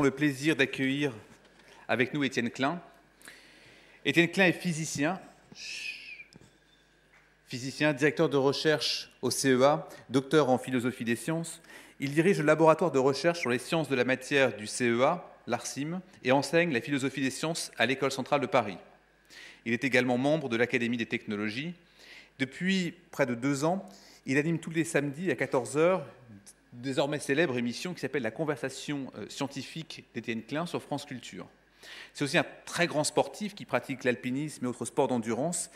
le plaisir d'accueillir avec nous Étienne Klein. Étienne Klein est physicien, directeur de recherche au CEA, docteur en philosophie des sciences. Il dirige le laboratoire de recherche sur les sciences de la matière du CEA, l'ARCIM, et enseigne la philosophie des sciences à l'École centrale de Paris. Il est également membre de l'Académie des technologies. Depuis près de 2 ans, il anime tous les samedis à 14 h, désormais célèbre émission qui s'appelle La conversation scientifique d'Étienne Klein sur France Culture. C'est aussi un très grand sportif qui pratique l'alpinisme et autres sports d'endurance.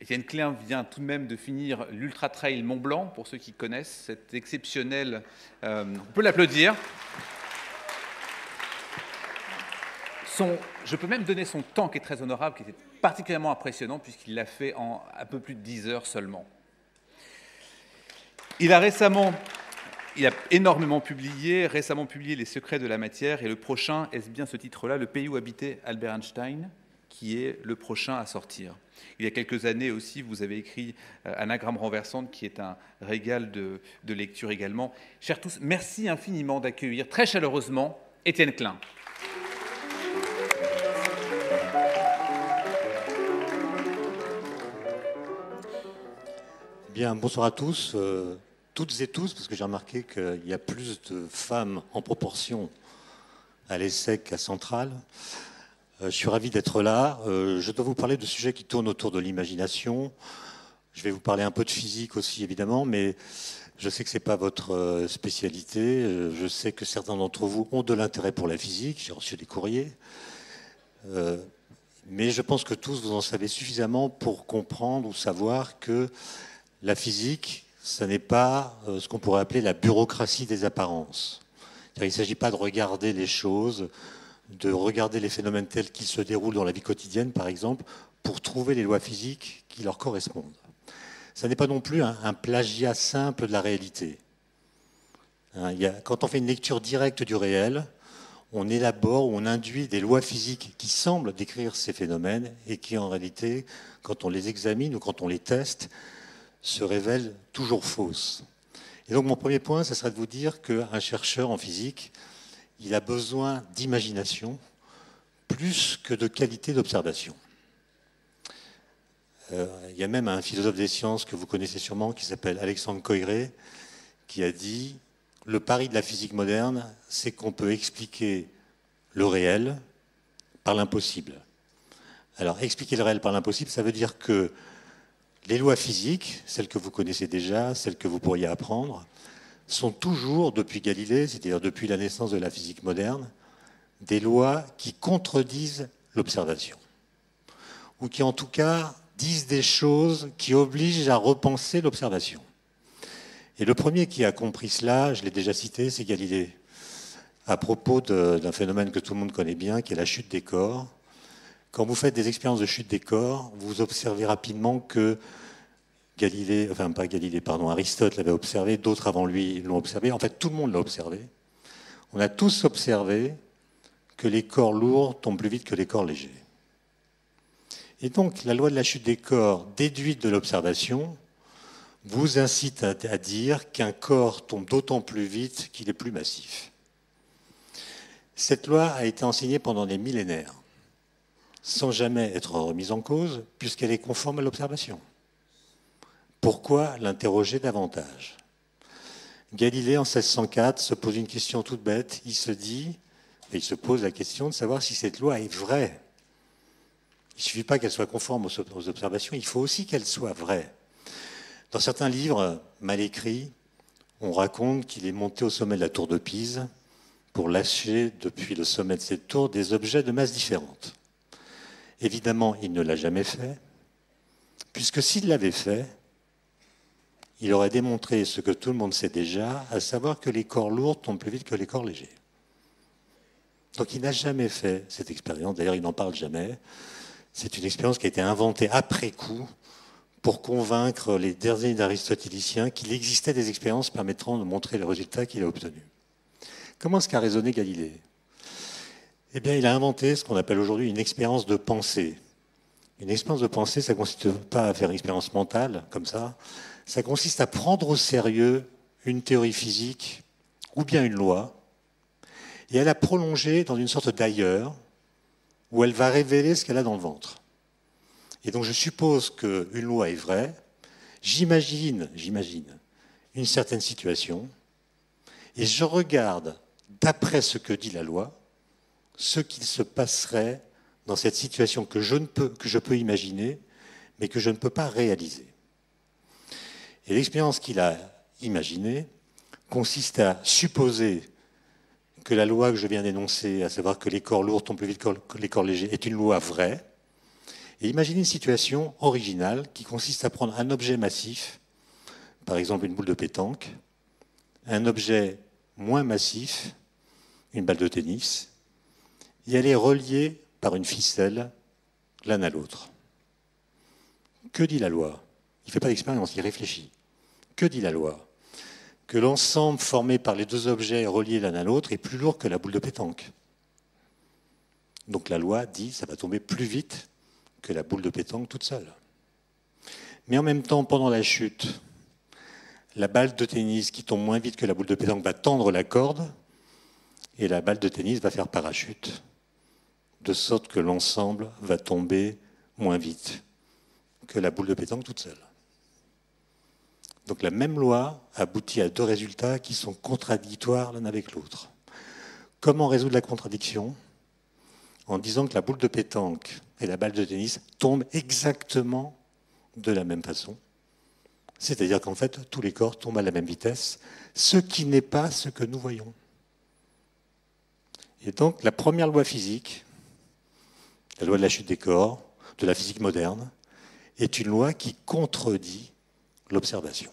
Étienne Klein vient tout de même de finir l'Ultra Trail Mont Blanc, pour ceux qui connaissent cet exceptionnel... on peut l'applaudir. Je peux même donner son temps qui est très honorable, qui était particulièrement impressionnant puisqu'il l'a fait en un peu plus de 10 heures seulement. Il a énormément publié, récemment publié Les secrets de la matière, et le prochain, est-ce bien ce titre-là, Le pays où habitait Albert Einstein, qui est le prochain à sortir. Il y a quelques années aussi, vous avez écrit Anagramme renversante, qui est un régal de lecture également. Chers tous, merci infiniment d'accueillir très chaleureusement Étienne Klein. Bien, bonsoir à tous, toutes et tous, parce que j'ai remarqué qu'il y a plus de femmes en proportion à l'ESSEC qu'à Centrale. Je suis ravi d'être là. Je dois vous parler de sujets qui tournent autour de l'imagination. Je vais vous parler un peu de physique aussi, évidemment, mais je sais que ce n'est pas votre spécialité. Je sais que certains d'entre vous ont de l'intérêt pour la physique. J'ai reçu des courriers. Mais je pense que tous, vous en savez suffisamment pour comprendre ou savoir que la physique, ce n'est pas ce qu'on pourrait appeler la bureaucratie des apparences. Il ne s'agit pas de regarder les choses, de regarder les phénomènes tels qu'ils se déroulent dans la vie quotidienne, par exemple, pour trouver les lois physiques qui leur correspondent. Ce n'est pas non plus un plagiat simple de la réalité. Quand on fait une lecture directe du réel, on élabore ou on induit des lois physiques qui semblent décrire ces phénomènes et qui, en réalité, quand on les examine ou quand on les teste, se révèlent toujours fausses. Et donc mon premier point, ce serait de vous dire qu'un chercheur en physique, il a besoin d'imagination plus que de qualité d'observation. Il y a même un philosophe des sciences que vous connaissez sûrement qui s'appelle Alexandre Koyré qui a dit « Le pari de la physique moderne, c'est qu'on peut expliquer le réel par l'impossible. » Alors expliquer le réel par l'impossible, ça veut dire que les lois physiques, celles que vous connaissez déjà, celles que vous pourriez apprendre, sont toujours, depuis Galilée, c'est-à-dire depuis la naissance de la physique moderne, des lois qui contredisent l'observation. Ou qui, en tout cas, disent des choses qui obligent à repenser l'observation. Et le premier qui a compris cela, je l'ai déjà cité, c'est Galilée, à propos d'un phénomène que tout le monde connaît bien, qui est la chute des corps. Quand vous faites des expériences de chute des corps, vous observez rapidement que Aristote l'avait observé, d'autres avant lui l'ont observé. En fait, tout le monde l'a observé. On a tous observé que les corps lourds tombent plus vite que les corps légers. Et donc, la loi de la chute des corps, déduite de l'observation, vous incite à dire qu'un corps tombe d'autant plus vite qu'il est plus massif. Cette loi a été enseignée pendant des millénaires, sans jamais être remise en cause, puisqu'elle est conforme à l'observation. Pourquoi l'interroger davantage? Galilée, en 1604, se pose une question toute bête. Il se pose la question de savoir si cette loi est vraie. Il ne suffit pas qu'elle soit conforme aux observations, il faut aussi qu'elle soit vraie. Dans certains livres mal écrits, on raconte qu'il est monté au sommet de la tour de Pise pour lâcher depuis le sommet de cette tour des objets de masse différente. Évidemment, il ne l'a jamais fait, puisque s'il l'avait fait, il aurait démontré ce que tout le monde sait déjà, à savoir que les corps lourds tombent plus vite que les corps légers. Donc il n'a jamais fait cette expérience, d'ailleurs il n'en parle jamais. C'est une expérience qui a été inventée après coup pour convaincre les derniers aristotéliciens qu'il existait des expériences permettant de montrer les résultats qu'il a obtenus. Comment est-ce qu'a raisonné Galilée? Eh bien, il a inventé ce qu'on appelle aujourd'hui une expérience de pensée. Une expérience de pensée, ça ne consiste pas à faire une expérience mentale, comme ça. Ça consiste à prendre au sérieux une théorie physique ou bien une loi et elle a prolongé dans une sorte d'ailleurs, où elle va révéler ce qu'elle a dans le ventre. Et donc je suppose qu'une loi est vraie, j'imagine une certaine situation, et je regarde, d'après ce que dit la loi, ce qu'il se passerait dans cette situation que je peux imaginer, mais que je ne peux pas réaliser. Et l'expérience qu'il a imaginée consiste à supposer que la loi que je viens d'énoncer, à savoir que les corps lourds tombent plus vite que les corps légers, est une loi vraie, et imaginer une situation originale qui consiste à prendre un objet massif, par exemple une boule de pétanque, un objet moins massif, une balle de tennis, et à les relier par une ficelle l'un à l'autre. Que dit la loi? Il ne fait pas d'expérience, il réfléchit. Que dit la loi? Que l'ensemble formé par les deux objets reliés l'un à l'autre est plus lourd que la boule de pétanque. Donc la loi dit que ça va tomber plus vite que la boule de pétanque toute seule. Mais en même temps, pendant la chute, la balle de tennis qui tombe moins vite que la boule de pétanque va tendre la corde et la balle de tennis va faire parachute, de sorte que l'ensemble va tomber moins vite que la boule de pétanque toute seule. Donc la même loi aboutit à deux résultats qui sont contradictoires l'un avec l'autre. Comment résoudre la contradiction? En disant que la boule de pétanque et la balle de tennis tombent exactement de la même façon. C'est-à-dire qu'en fait, tous les corps tombent à la même vitesse, ce qui n'est pas ce que nous voyons. Et donc, la première loi physique, la loi de la chute des corps, de la physique moderne, est une loi qui contredit l'observation.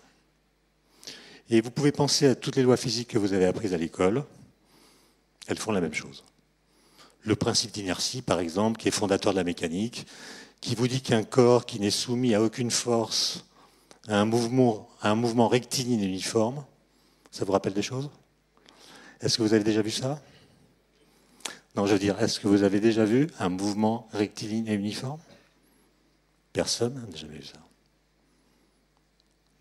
Et vous pouvez penser à toutes les lois physiques que vous avez apprises à l'école, elles font la même chose. Le principe d'inertie, par exemple, qui est fondateur de la mécanique, qui vous dit qu'un corps qui n'est soumis à aucune force, à un mouvement rectiligne uniforme, ça vous rappelle des choses? Est-ce que vous avez déjà vu ça? Non, je veux dire, est-ce que vous avez déjà vu un mouvement rectiligne et uniforme? Personne n'a jamais vu ça.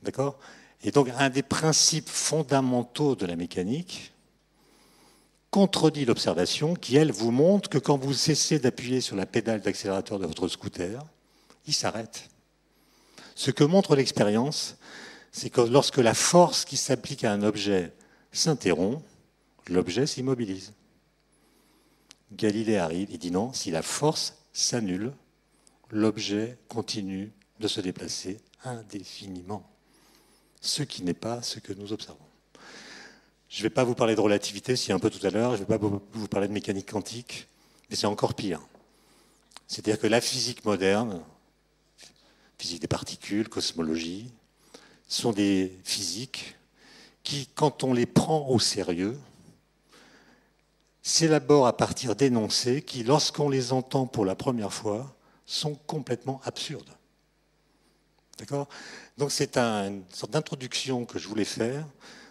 D'accord? Et donc, un des principes fondamentaux de la mécanique contredit l'observation qui, elle, vous montre que quand vous cessez d'appuyer sur la pédale d'accélérateur de votre scooter, il s'arrête. Ce que montre l'expérience, c'est que lorsque la force qui s'applique à un objet s'interrompt, l'objet s'immobilise. Galilée arrive, il dit non, si la force s'annule, l'objet continue de se déplacer indéfiniment, ce qui n'est pas ce que nous observons. Je ne vais pas vous parler de relativité, si un peu tout à l'heure, je ne vais pas vous parler de mécanique quantique, mais c'est encore pire. C'est-à-dire que la physique moderne, physique des particules, cosmologie, sont des physiques qui, quand on les prend au sérieux, s'élaborent à partir d'énoncés qui, lorsqu'on les entend pour la première fois, sont complètement absurdes. D'accord? Donc c'est une sorte d'introduction que je voulais faire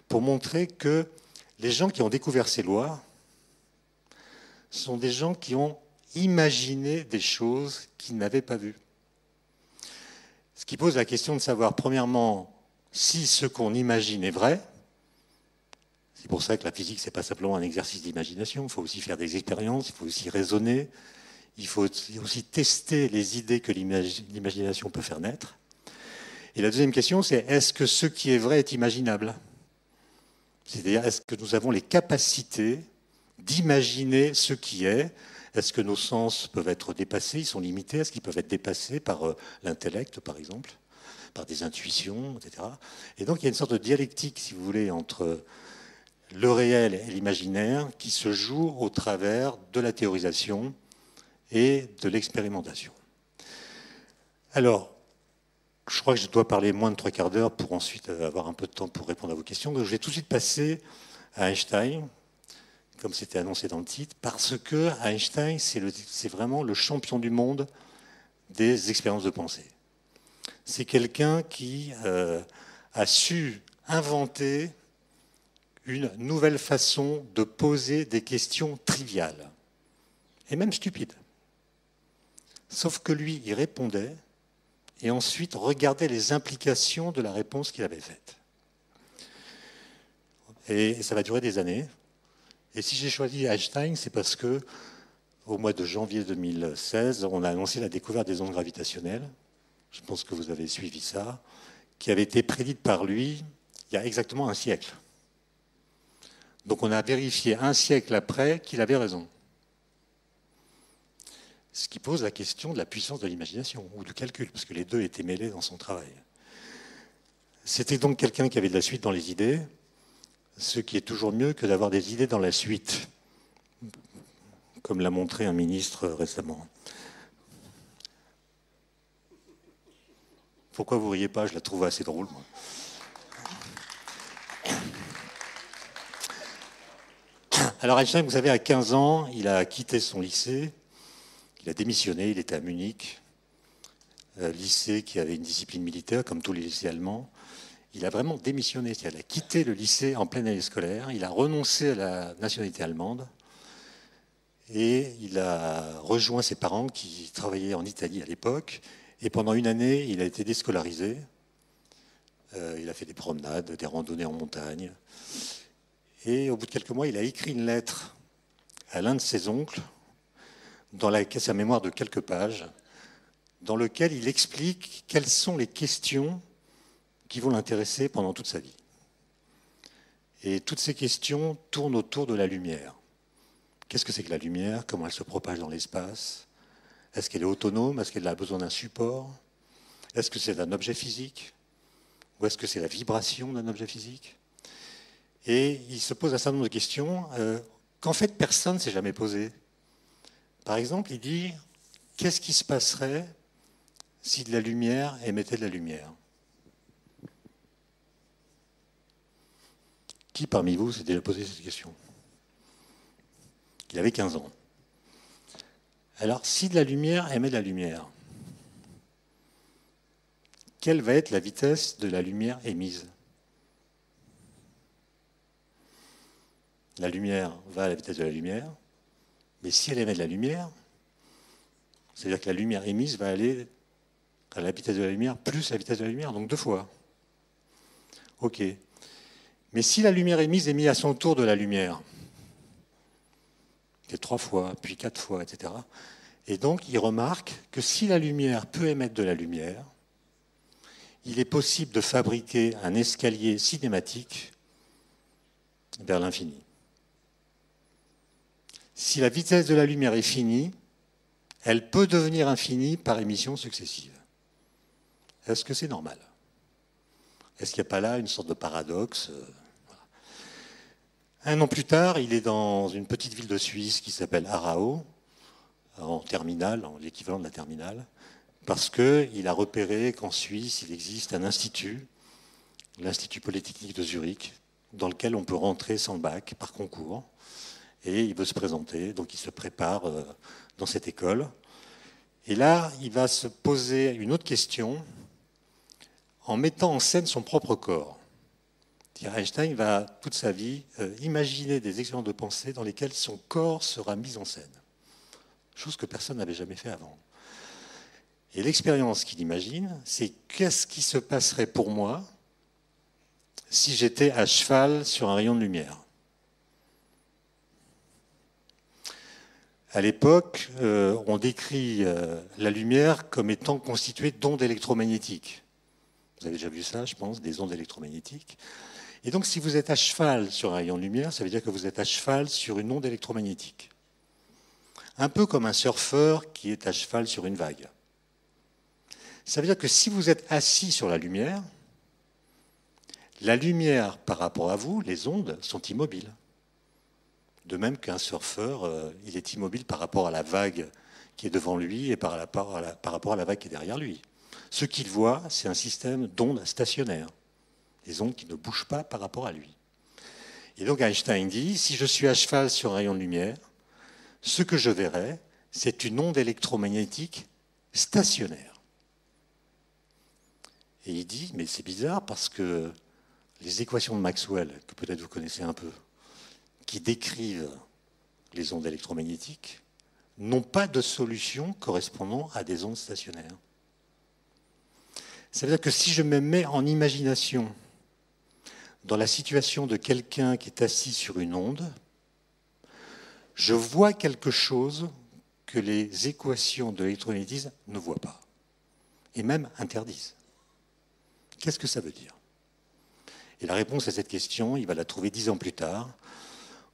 pour montrer que les gens qui ont découvert ces lois sont des gens qui ont imaginé des choses qu'ils n'avaient pas vues. Ce qui pose la question de savoir, premièrement, si ce qu'on imagine est vrai. C'est pour ça que la physique, ce n'est pas simplement un exercice d'imagination, il faut aussi faire des expériences, il faut aussi raisonner, il faut aussi tester les idées que l'imagination peut faire naître. Et la deuxième question, c'est est-ce que ce qui est vrai est imaginable? C'est-à-dire, est-ce que nous avons les capacités d'imaginer ce qui est? Est-ce que nos sens peuvent être dépassés? Ils sont limités. Est-ce qu'ils peuvent être dépassés par l'intellect, par exemple, par des intuitions, etc. Et donc, il y a une sorte de dialectique, si vous voulez, entre le réel et l'imaginaire qui se joue au travers de la théorisation et de l'expérimentation. Alors, je crois que je dois parler moins de 3/4 d'heure pour ensuite avoir un peu de temps pour répondre à vos questions. Donc, je vais tout de suite passer à Einstein, comme c'était annoncé dans le titre, parce que Einstein, c'est vraiment le champion du monde des expériences de pensée. C'est quelqu'un qui a su inventer une nouvelle façon de poser des questions triviales, et même stupides. Sauf que lui, il répondait, et ensuite regardait les implications de la réponse qu'il avait faite. Et ça va durer des années. Et si j'ai choisi Einstein, c'est parce que au mois de janvier 2016, on a annoncé la découverte des ondes gravitationnelles. Je pense que vous avez suivi ça, qui avait été prédite par lui il y a exactement un siècle. Donc on a vérifié un siècle après qu'il avait raison. Ce qui pose la question de la puissance de l'imagination ou du calcul, parce que les deux étaient mêlés dans son travail. C'était donc quelqu'un qui avait de la suite dans les idées, ce qui est toujours mieux que d'avoir des idées dans la suite, comme l'a montré un ministre récemment. Pourquoi vous ne riez pas? Je la trouve assez drôle, moi. Alors Einstein, vous savez, à 15 ans, il a quitté son lycée, il a démissionné, il était à Munich, lycée qui avait une discipline militaire, comme tous les lycées allemands. Il a vraiment démissionné, c'est-à-dire il a quitté le lycée en pleine année scolaire, il a renoncé à la nationalité allemande, et il a rejoint ses parents qui travaillaient en Italie à l'époque. Et pendant une année, il a été déscolarisé. Il a fait des promenades, des randonnées en montagne. Et au bout de quelques mois, il a écrit une lettre à l'un de ses oncles, dans sa mémoire de quelques pages, dans lequel il explique quelles sont les questions qui vont l'intéresser pendant toute sa vie. Et toutes ces questions tournent autour de la lumière. Qu'est-ce que c'est que la lumière? Comment elle se propage dans l'espace? Est-ce qu'elle est autonome? Est-ce qu'elle a besoin d'un support? Est-ce que c'est un objet physique? Ou est-ce que c'est la vibration d'un objet physique? Et il se pose un certain nombre de questions qu'en fait personne ne s'est jamais posées. Par exemple, il dit, qu'est-ce qui se passerait si de la lumière émettait de la lumière? Qui parmi vous s'est déjà posé cette question? Il avait 15 ans. Alors, si de la lumière émet de la lumière, quelle va être la vitesse de la lumière émise? La lumière va à la vitesse de la lumière, mais si elle émet de la lumière, c'est-à-dire que la lumière émise va aller à la vitesse de la lumière plus la vitesse de la lumière, donc 2 fois. OK. Mais si la lumière émise est mise à son tour de la lumière, c'est 3 fois, puis 4 fois, etc. Et donc, il remarque que si la lumière peut émettre de la lumière, il est possible de fabriquer un escalier cinématique vers l'infini. Si la vitesse de la lumière est finie, elle peut devenir infinie par émissions successives. Est-ce que c'est normal? Est-ce qu'il n'y a pas là une sorte de paradoxe? Un an plus tard, il est dans une petite ville de Suisse qui s'appelle Aarau, en terminale, en l'équivalent de la terminale, parce qu'il a repéré qu'en Suisse, il existe un institut, l'Institut Polytechnique de Zurich, dans lequel on peut rentrer sans bac, par concours, et il veut se présenter, donc il se prépare dans cette école. Et là, il va se poser une autre question en mettant en scène son propre corps. Einstein va, toute sa vie, imaginer des expériences de pensée dans lesquelles son corps sera mis en scène. Chose que personne n'avait jamais fait avant. Et l'expérience qu'il imagine, c'est qu'est-ce qui se passerait pour moi si j'étais à cheval sur un rayon de lumière. À l'époque, on décrit la lumière comme étant constituée d'ondes électromagnétiques. Vous avez déjà vu ça, je pense, des ondes électromagnétiques. Et donc, si vous êtes à cheval sur un rayon de lumière, ça veut dire que vous êtes à cheval sur une onde électromagnétique. Un peu comme un surfeur qui est à cheval sur une vague. Ça veut dire que si vous êtes assis sur la lumière par rapport à vous, les ondes, sont immobiles. De même qu'un surfeur, il est immobile par rapport à la vague qui est devant lui et par rapport à la vague qui est derrière lui. Ce qu'il voit, c'est un système d'ondes stationnaires. Des ondes qui ne bougent pas par rapport à lui. Et donc Einstein dit, si je suis à cheval sur un rayon de lumière, ce que je verrai, c'est une onde électromagnétique stationnaire. Et il dit, mais c'est bizarre parce que les équations de Maxwell, que peut-être vous connaissez un peu, qui décrivent les ondes électromagnétiques, n'ont pas de solution correspondant à des ondes stationnaires. Ça veut dire que si je me mets en imagination dans la situation de quelqu'un qui est assis sur une onde, Je vois quelque chose que les équations de l'électromagnétisme ne voient pas, et même interdisent. Qu'est-ce que ça veut dire? Et la réponse à cette question, il va la trouver 10 ans plus tard,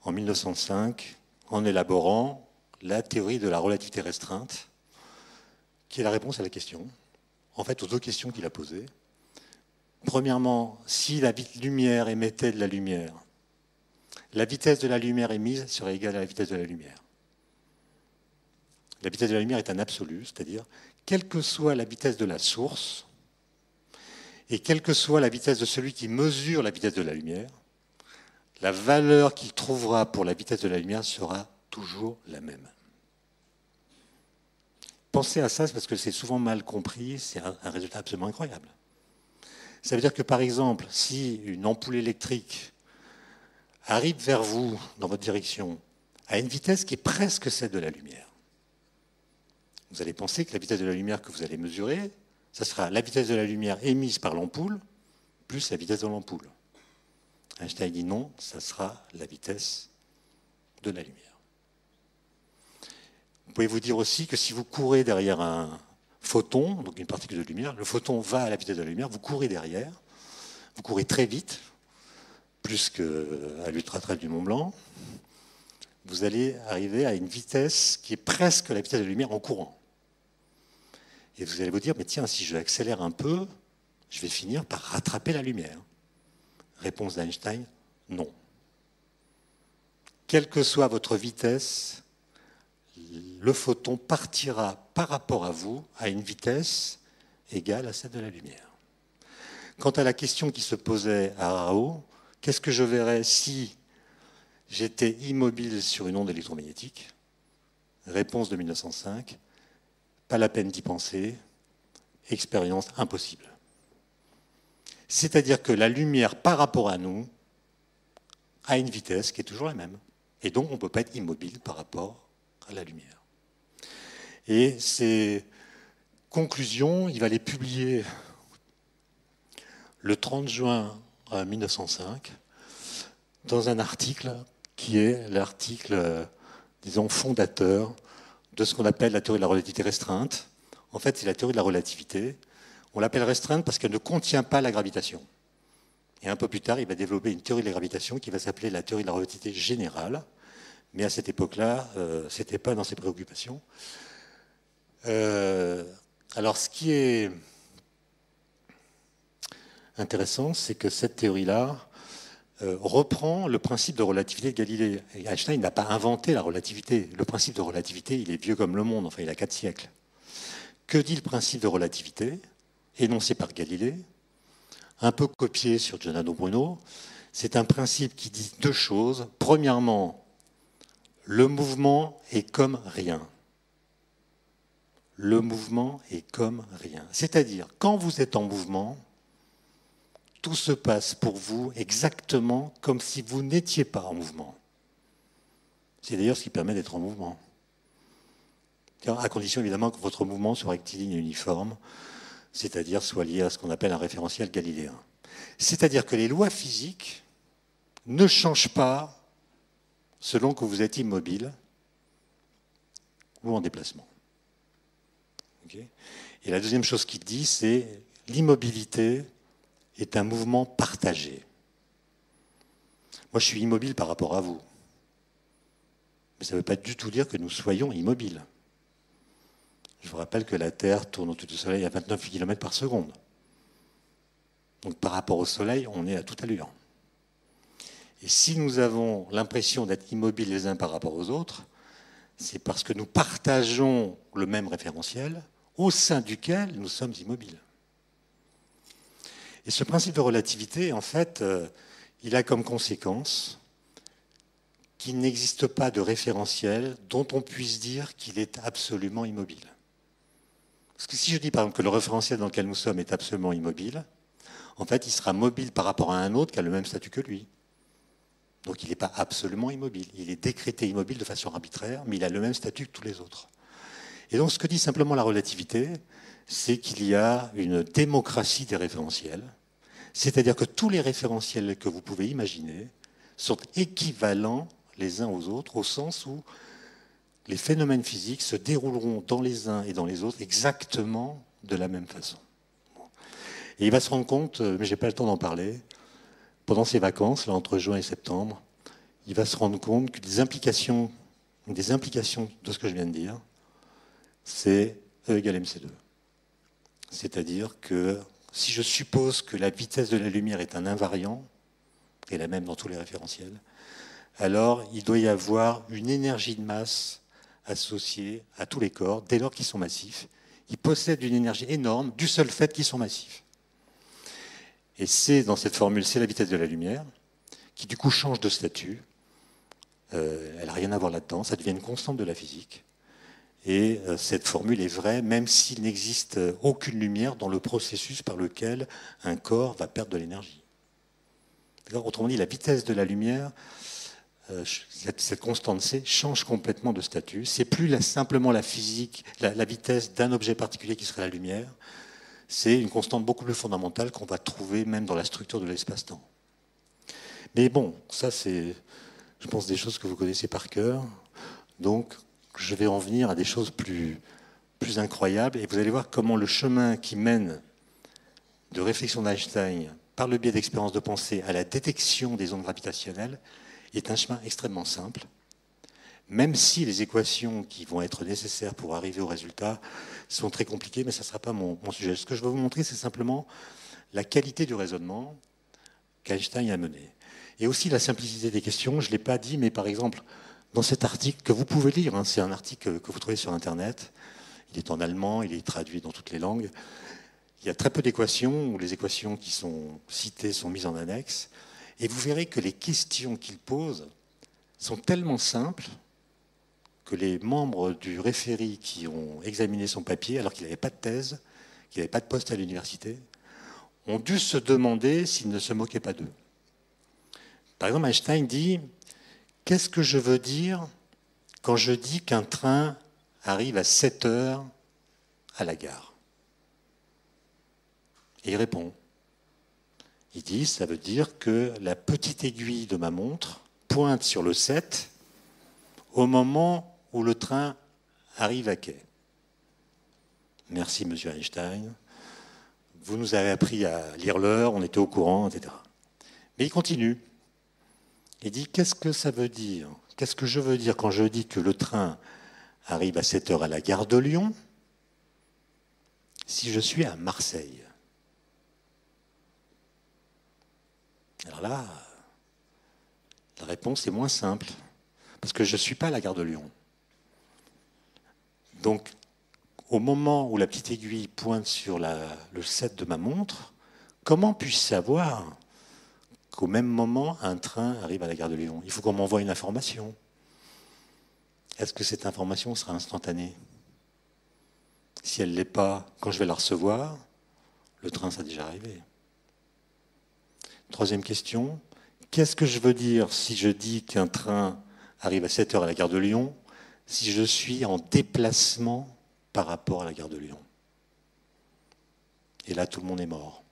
en 1905, en élaborant la théorie de la relativité restreinte, qui est la réponse à la question, en fait aux deux questions qu'il a posées. Premièrement, si la lumière émettait de la lumière, la vitesse de la lumière émise serait égale à la vitesse de la lumière. La vitesse de la lumière est un absolu, c'est-à-dire, quelle que soit la vitesse de la source, et quelle que soit la vitesse de celui qui mesure la vitesse de la lumière, la valeur qu'il trouvera pour la vitesse de la lumière sera toujours la même. Pensez à ça, parce que c'est souvent mal compris, c'est un résultat absolument incroyable. Ça veut dire que, par exemple, si une ampoule électrique arrive vers vous, dans votre direction, à une vitesse qui est presque celle de la lumière, vous allez penser que la vitesse de la lumière que vous allez mesurer, ça sera la vitesse de la lumière émise par l'ampoule plus la vitesse de l'ampoule. Einstein dit non, ça sera la vitesse de la lumière. Vous pouvez vous dire aussi que si vous courez derrière un photon, donc une particule de lumière, le photon va à la vitesse de la lumière, vous courez derrière, vous courez très vite, plus qu'à l'ultra-trail du Mont Blanc, vous allez arriver à une vitesse qui est presque la vitesse de la lumière en courant. Et vous allez vous dire, mais tiens, si je accélère un peu, je vais finir par rattraper la lumière. Réponse d'Einstein, non. Quelle que soit votre vitesse, le photon partira par rapport à vous à une vitesse égale à celle de la lumière. Quant à la question qui se posait à Rao, qu'est-ce que je verrais si j'étais immobile sur une onde électromagnétique? Réponse de 1905, pas la peine d'y penser, expérience impossible. C'est-à-dire que la lumière par rapport à nous a une vitesse qui est toujours la même. Et donc on ne peut pas être immobile par rapport à la lumière. Et ces conclusions, il va les publier le 30 juin 1905 dans un article qui est l'article, disons, fondateur de ce qu'on appelle la théorie de la relativité restreinte. En fait, c'est la théorie de la relativité. On l'appelle restreinte parce qu'elle ne contient pas la gravitation. Et un peu plus tard, il va développer une théorie de la gravitation qui va s'appeler la théorie de la relativité générale. Mais à cette époque-là, ce n'était pas dans ses préoccupations. Alors, ce qui est intéressant, c'est que cette théorie-là reprend le principe de relativité de Galilée. Et Einstein n'a pas inventé la relativité. Le principe de relativité, il est vieux comme le monde, enfin, il a 4 siècles. Que dit le principe de relativité, énoncé par Galilée, un peu copié sur Giordano Bruno? C'est un principe qui dit deux choses. Premièrement, le mouvement est comme rien. Le mouvement est comme rien. C'est-à-dire, quand vous êtes en mouvement, tout se passe pour vous exactement comme si vous n'étiez pas en mouvement. C'est d'ailleurs ce qui permet d'être en mouvement. À condition évidemment que votre mouvement soit rectiligne et uniforme, c'est-à-dire soit lié à ce qu'on appelle un référentiel galiléen. C'est-à-dire que les lois physiques ne changent pas selon que vous êtes immobile ou en déplacement. Okay. Et la deuxième chose qu'il dit, c'est l'immobilité est un mouvement partagé. Moi, je suis immobile par rapport à vous. Mais ça ne veut pas du tout dire que nous soyons immobiles. Je vous rappelle que la Terre tourne autour du Soleil à 29 km par seconde. Donc par rapport au Soleil, on est à toute allure. Et si nous avons l'impression d'être immobiles les uns par rapport aux autres, c'est parce que nous partageons le même référentiel au sein duquel nous sommes immobiles. Et ce principe de relativité, en fait, il a comme conséquence qu'il n'existe pas de référentiel dont on puisse dire qu'il est absolument immobile. Parce que si je dis par exemple que le référentiel dans lequel nous sommes est absolument immobile, en fait, il sera mobile par rapport à un autre qui a le même statut que lui. Donc il n'est pas absolument immobile. Il est décrété immobile de façon arbitraire, mais il a le même statut que tous les autres. Et donc ce que dit simplement la relativité, c'est qu'il y a une démocratie des référentiels, c'est-à-dire que tous les référentiels que vous pouvez imaginer sont équivalents les uns aux autres, au sens où les phénomènes physiques se dérouleront dans les uns et dans les autres exactement de la même façon. Et il va se rendre compte, mais je n'ai pas le temps d'en parler, pendant ses vacances, là, entre juin et septembre, il va se rendre compte que des implications de ce que je viens de dire, c'est E égale mc2. C'est-à-dire que si je suppose que la vitesse de la lumière est un invariant, et la même dans tous les référentiels, alors il doit y avoir une énergie de masse associée à tous les corps, dès lors qu'ils sont massifs. Ils possèdent une énergie énorme du seul fait qu'ils sont massifs. Et c'est dans cette formule, c'est la vitesse de la lumière, qui du coup change de statut. Elle n'a rien à voir là-dedans, ça devient une constante de la physique. Et cette formule est vraie, même s'il n'existe aucune lumière dans le processus par lequel un corps va perdre de l'énergie. Autrement dit, la vitesse de la lumière, cette constante C, change complètement de statut. C'est plus simplement la physique, la vitesse d'un objet particulier qui serait la lumière. C'est une constante beaucoup plus fondamentale qu'on va trouver même dans la structure de l'espace-temps. Mais bon, ça c'est, je pense, des choses que vous connaissez par cœur. Donc, je vais en venir à des choses plus incroyables. Et vous allez voir comment le chemin qui mène de réflexion d'Einstein par le biais d'expériences de pensée à la détection des ondes gravitationnelles est un chemin extrêmement simple. Même si les équations qui vont être nécessaires pour arriver au résultat sont très compliquées, mais ça ne sera pas mon sujet. Ce que je vais vous montrer, c'est simplement la qualité du raisonnement qu'Einstein a mené. Et aussi la simplicité des questions. Je ne l'ai pas dit, mais par exemple, dans cet article que vous pouvez lire, hein, c'est un article que vous trouvez sur Internet, il est en allemand, il est traduit dans toutes les langues. Il y a très peu d'équations, où les équations qui sont citées sont mises en annexe. Et vous verrez que les questions qu'il pose sont tellement simples que les membres du référé qui ont examiné son papier, alors qu'il n'avait pas de thèse, qu'il n'avait pas de poste à l'université, ont dû se demander s'il ne se moquait pas d'eux. Par exemple, Einstein dit « Qu'est-ce que je veux dire quand je dis qu'un train arrive à 7 heures à la gare ?» Et il répond. Il dit « Ça veut dire que la petite aiguille de ma montre pointe sur le 7 au moment où le train arrive à quai. » Merci, monsieur Einstein. Vous nous avez appris à lire l'heure, on était au courant, etc. Mais il continue. Il dit, qu'est-ce que ça veut dire? Qu'est-ce que je veux dire quand je dis que le train arrive à 7 heures à la gare de Lyon si je suis à Marseille? Alors là, la réponse est moins simple, parce que je ne suis pas à la gare de Lyon. Donc, au moment où la petite aiguille pointe sur le 7 de ma montre, comment puis-je savoir qu'au même moment, un train arrive à la gare de Lyon? Il faut qu'on m'envoie une information. Est-ce que cette information sera instantanée? Si elle ne l'est pas, quand je vais la recevoir, le train sera déjà arrivé. Troisième question, qu'est-ce que je veux dire si je dis qu'un train arrive à 7 heures à la gare de Lyon si je suis en déplacement par rapport à la gare de Lyon? Et là, tout le monde est mort.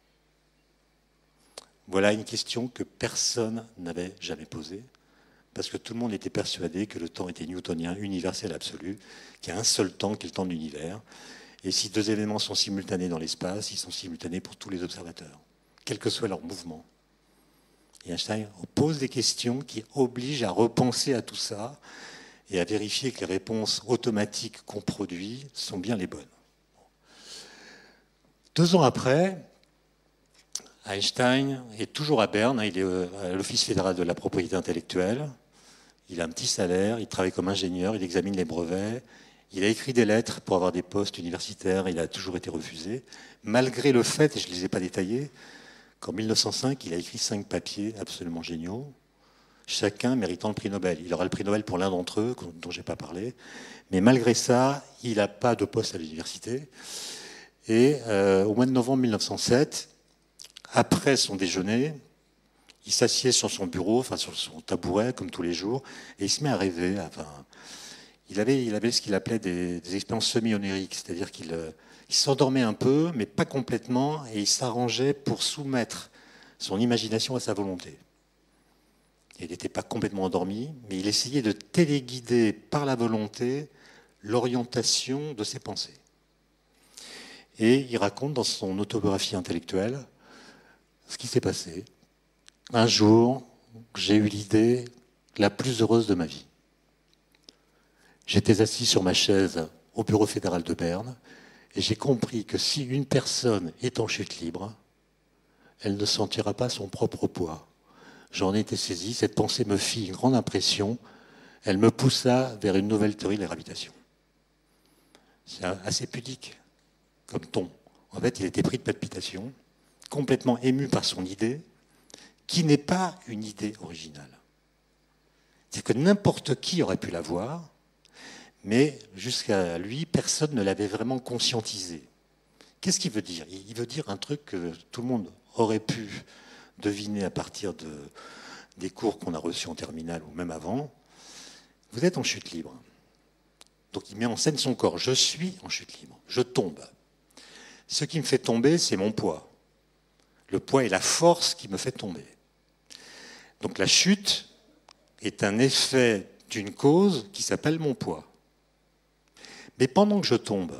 Voilà une question que personne n'avait jamais posée, parce que tout le monde était persuadé que le temps était newtonien, universel, absolu, qu'il y a un seul temps qui est le temps de l'univers. Et si deux événements sont simultanés dans l'espace, ils sont simultanés pour tous les observateurs, quel que soit leur mouvement. Et Einstein pose des questions qui obligent à repenser à tout ça et à vérifier que les réponses automatiques qu'on produit sont bien les bonnes. 2 ans après, Einstein est toujours à Berne, il est à l'Office fédéral de la propriété intellectuelle, il a un petit salaire, il travaille comme ingénieur, il examine les brevets, il a écrit des lettres pour avoir des postes universitaires, il a toujours été refusé, malgré le fait, et je ne les ai pas détaillés, qu'en 1905, il a écrit 5 papiers absolument géniaux, chacun méritant le prix Nobel. Il aura le prix Nobel pour l'un d'entre eux, dont je n'ai pas parlé, mais malgré ça, il n'a pas de poste à l'université. Et au mois de novembre 1907, après son déjeuner, il s'assied sur son bureau, enfin sur son tabouret, comme tous les jours, et il se met à rêver. Enfin, il avait ce qu'il appelait des expériences semi-oniriques, c'est-à-dire qu'il s'endormait un peu, mais pas complètement, et il s'arrangeait pour soumettre son imagination à sa volonté. Il n'était pas complètement endormi, mais il essayait de téléguider par la volonté l'orientation de ses pensées. Et il raconte dans son autobiographie intellectuelle ce qui s'est passé. Un jour, j'ai eu l'idée la plus heureuse de ma vie. J'étais assis sur ma chaise au bureau fédéral de Berne et j'ai compris que si une personne est en chute libre, elle ne sentira pas son propre poids. J'en ai été saisi, cette pensée me fit une grande impression, elle me poussa vers une nouvelle théorie de la gravitation. C'est assez pudique comme ton. En fait, il était pris de palpitation, complètement ému par son idée, qui n'est pas une idée originale. C'est-à-dire que n'importe qui aurait pu l'avoir, mais jusqu'à lui, personne ne l'avait vraiment conscientisé. Qu'est-ce qu'il veut dire? Il veut dire un truc que tout le monde aurait pu deviner à partir des cours qu'on a reçus en terminale ou même avant. Vous êtes en chute libre. Donc il met en scène son corps. Je suis en chute libre. Je tombe. Ce qui me fait tomber, c'est mon poids. Le poids est la force qui me fait tomber. Donc la chute est un effet d'une cause qui s'appelle mon poids. Mais pendant que je tombe,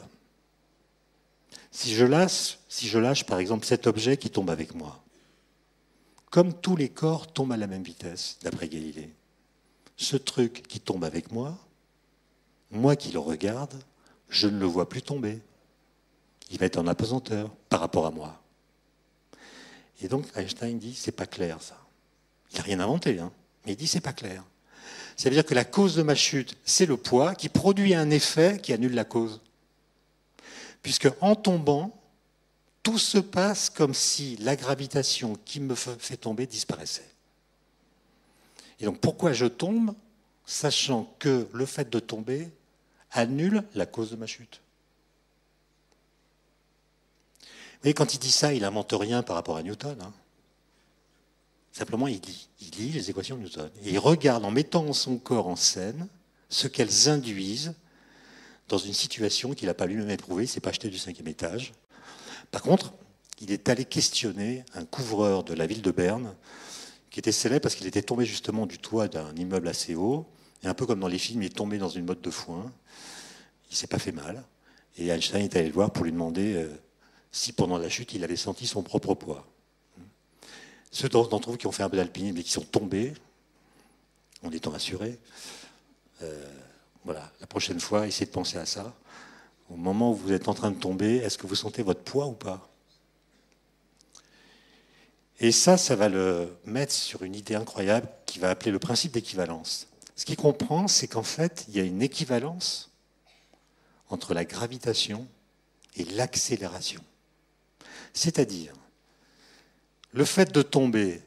si je lâche par exemple cet objet qui tombe avec moi, comme tous les corps tombent à la même vitesse, d'après Galilée, ce truc qui tombe avec moi qui le regarde, je ne le vois plus tomber. Il va être en apesanteur par rapport à moi. Et donc Einstein dit, c'est pas clair ça. Il n'a rien inventé, hein, mais il dit, c'est pas clair. Ça veut dire que la cause de ma chute, c'est le poids qui produit un effet qui annule la cause. Puisque en tombant, tout se passe comme si la gravitation qui me fait tomber disparaissait. Et donc pourquoi je tombe, sachant que le fait de tomber annule la cause de ma chute? Vous voyez, quand il dit ça, il n'invente rien par rapport à Newton. Hein. Simplement, il lit les équations de Newton. Et il regarde en mettant son corps en scène ce qu'elles induisent dans une situation qu'il n'a pas lui-même éprouvée. Il ne s'est pas jeté du 5e étage. Par contre, il est allé questionner un couvreur de la ville de Berne qui était célèbre parce qu'il était tombé justement du toit d'un immeuble assez haut. Et un peu comme dans les films, il est tombé dans une motte de foin. Il ne s'est pas fait mal. Et Einstein est allé le voir pour lui demander si pendant la chute, il avait senti son propre poids. Ceux d'entre vous qui ont fait un peu d'alpinisme et qui sont tombés, en étant assurés, voilà, la prochaine fois, essayez de penser à ça. Au moment où vous êtes en train de tomber, est-ce que vous sentez votre poids ou pas? Et ça va le mettre sur une idée incroyable qu'il va appeler le principe d'équivalence. Ce qu'il comprend, c'est qu'en fait, il y a une équivalence entre la gravitation et l'accélération. C'est-à-dire, le fait de tomber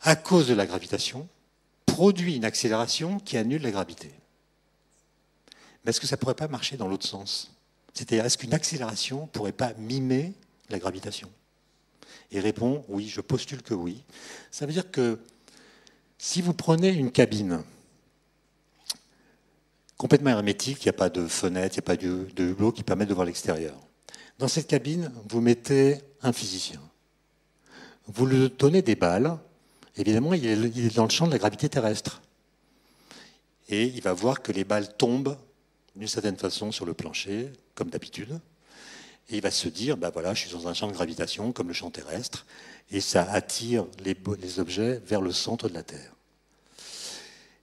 à cause de la gravitation produit une accélération qui annule la gravité. Mais est-ce que ça ne pourrait pas marcher dans l'autre sens? C'est-à-dire, est-ce qu'une accélération ne pourrait pas mimer la gravitation? Et répond, oui, je postule que oui. Ça veut dire que si vous prenez une cabine complètement hermétique, il n'y a pas de fenêtre, il n'y a pas de hublot qui permettent de voir l'extérieur. Dans cette cabine, vous mettez un physicien. Vous lui donnez des balles, évidemment, il est dans le champ de la gravité terrestre. Et il va voir que les balles tombent d'une certaine façon sur le plancher, comme d'habitude. Et il va se dire, ben voilà, je suis dans un champ de gravitation, comme le champ terrestre, et ça attire les objets vers le centre de la Terre.